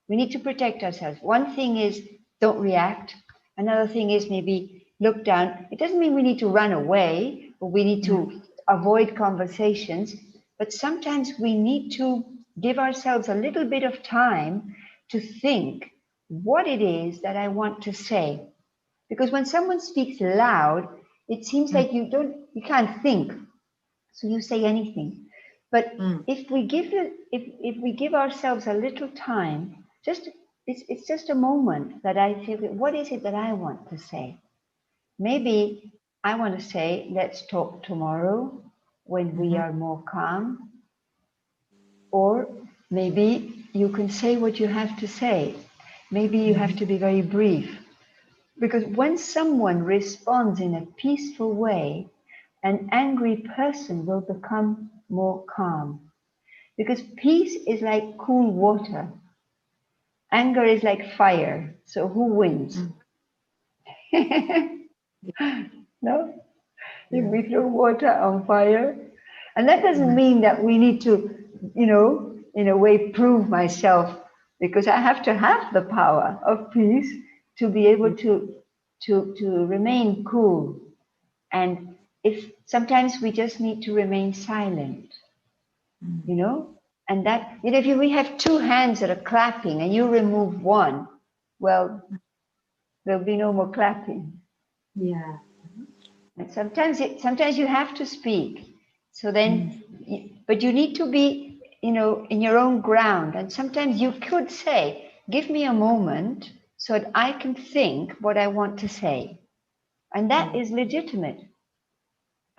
We need to protect ourselves. One thing is don't react. Another thing is maybe look down. It doesn't mean we need to run away or we need mm, to avoid conversations, but sometimes we need to give ourselves a little bit of time to think what it is that I want to say. Because when someone speaks loud, it seems mm, like you can't think, so you say anything. But mm, if we give ourselves a little time, it's just a moment that I feel, what is it that I want to say? Maybe I want to say, let's talk tomorrow when we mhm, are more calm. Or maybe you can say what you have to say. Maybe you have mhm, to be very brief. Because when someone responds in a peaceful way, an angry person will become more calm. Because peace is like cool water, anger is like fire. So who wins? mm. No? If Yeah. we throw water on fire, and that doesn't Mm, mean that we need to, in a way, prove myself, because I have to have the power of peace to be able yeah. to remain cool. And if sometimes we just need to remain silent, Mm, you know, and that, if we have two hands that are clapping and you remove one, well, there'll be no more clapping. yeah. And sometimes you have to speak. So Mm, then, but you need to be, in your own ground. And sometimes you could say, give me a moment so that I can think what I want to say. And that yeah. is legitimate.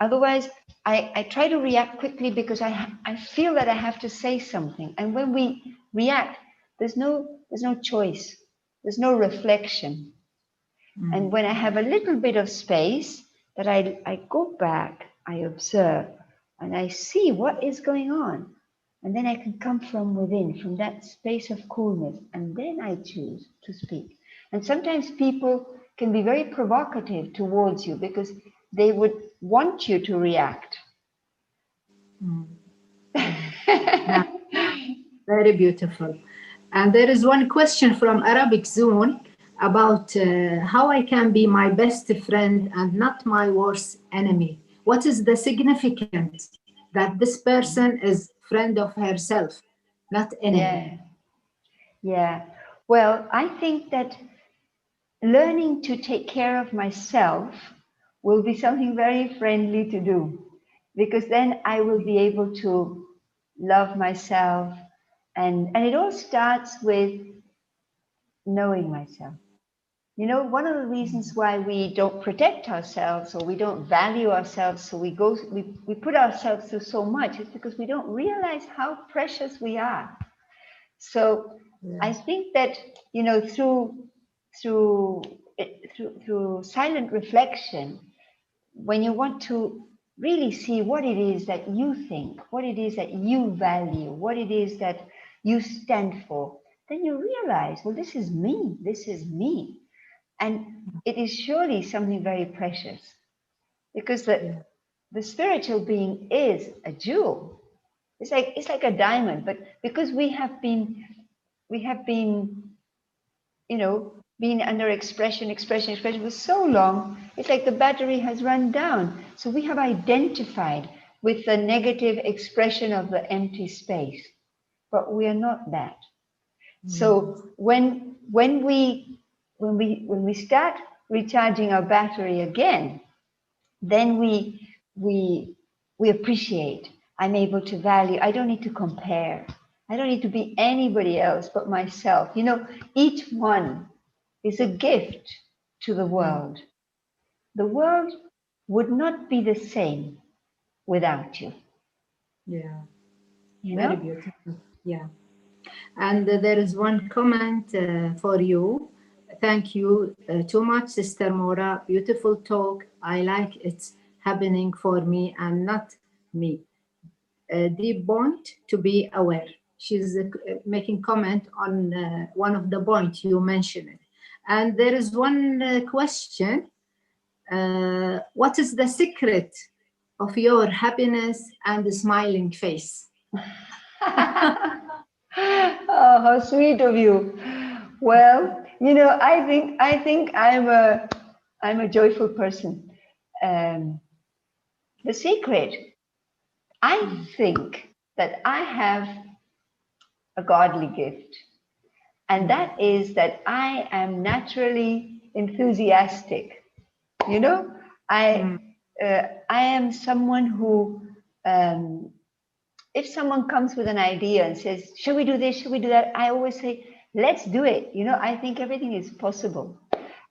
Otherwise, I try to react quickly because I feel that I have to say something. And when we react, there's no choice. There's no reflection. Mm, And when I have a little bit of space, that I go back, I observe, and I see what is going on. And then I can come from within, from that space of coolness, and then I choose to speak. And sometimes people can be very provocative towards you because they would want you to react. Mm. Yeah. Yeah. Very beautiful. And there is one question from Arabic Zone about how I can be my best friend and not my worst enemy. What is the significance that this person is friend of herself, not enemy? Yeah, yeah. Well, I think that learning to take care of myself will be something very friendly to do because then I will be able to love myself, and it all starts with knowing myself. You know, one of the reasons why we don't protect ourselves or we don't value ourselves, so we put ourselves through so much, is because we don't realize how precious we are. So I Yes. think that, you know, through through silent reflection, when you want to really see what it is that you think, what it is that you value, what it is that you stand for, then you realize, well, this is me, this is me. And it is surely something very precious because Yeah. the spiritual being is a jewel. It's like a diamond, but because we have been, you know, been under expression for so long, it's like the battery has run down. So we have identified with the negative expression of the empty space, but we are not that. Mm. So when we start recharging our battery again, then we appreciate. I'm able to value. I don't need to compare. I don't need to be anybody else but myself. You know, each one is a gift to the Mm. world. The world would not be the same without you. Yeah. You Very know? beautiful. Yeah. And there is one comment for you. Thank you too much, Sister Mora. Beautiful talk. I like it's happening for me and not me. Deep point to be aware. She's making comment on one of the points you mentioned. And there is one question. What is the secret of your happiness and smiling face? Oh, how sweet of you. Well, you know, I think I'm a joyful person. Um, the secret, I think that I have a godly gift, and Mm, that is that I am naturally enthusiastic. You know, I mm, I am someone who, um, if someone comes with an idea and says, "Should we do this? Should we do that?" I always say, "Let's do it." You know, I think everything is possible,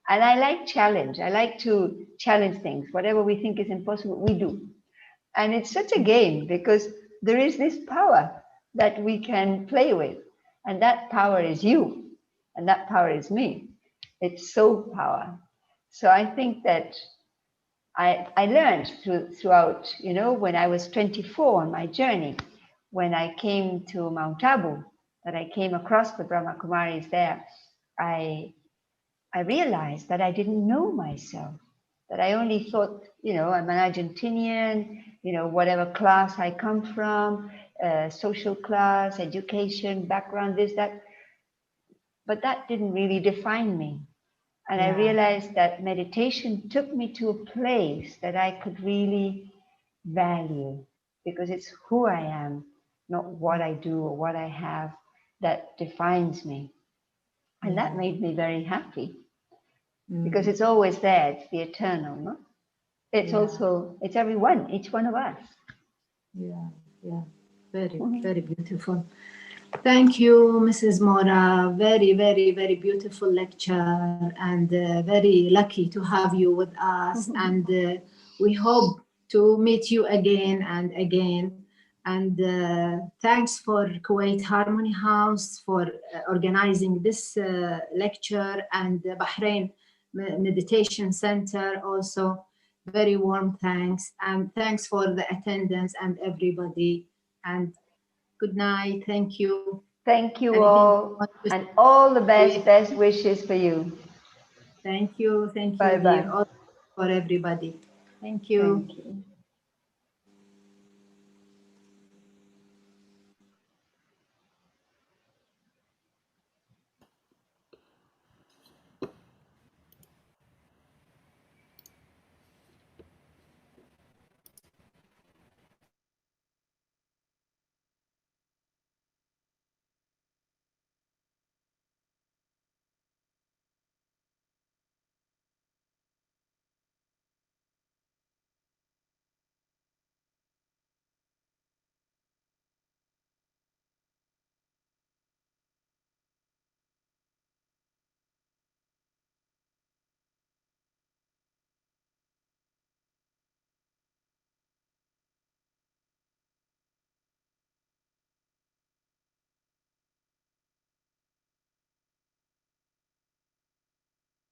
and I like challenge. I like to challenge things. Whatever we think is impossible, we do. And it's such a game because there is this power that we can play with. And that power is you. And that power is me. It's soul power. So I think that I learned throughout, you know, when I was 24 on my journey, when I came to Mount Abu, that I came across the Brahma Kumaris there, I I realized that I didn't know myself, that I only thought, you know, I'm an Argentinian, you know, whatever class I come from, social class, education, background, this, that, but that didn't really define me. And I yeah, realized that meditation took me to a place that I could really value because it's who I am, not what I do or what I have that defines me. And that yeah. made me very happy because Mm, it's always there. It's the eternal, no? It's yeah, also, it's everyone, each one of us. yeah, yeah. Very, Mhm. very beautiful. Thank you, Mrs. Mora. Very, very, very beautiful lecture, and very lucky to have you with us. And we hope to meet you again and again. And thanks for Kuwait Harmony House for organizing this lecture, and Bahrain Meditation Center also. Very warm thanks, and thanks for the attendance and everybody. And Good night. Thank you. Thank you Anything you all, want to and all the say? best wishes for you. Thank you. Thank you, Bye dear. bye. All for everybody. Thank you. Thank you.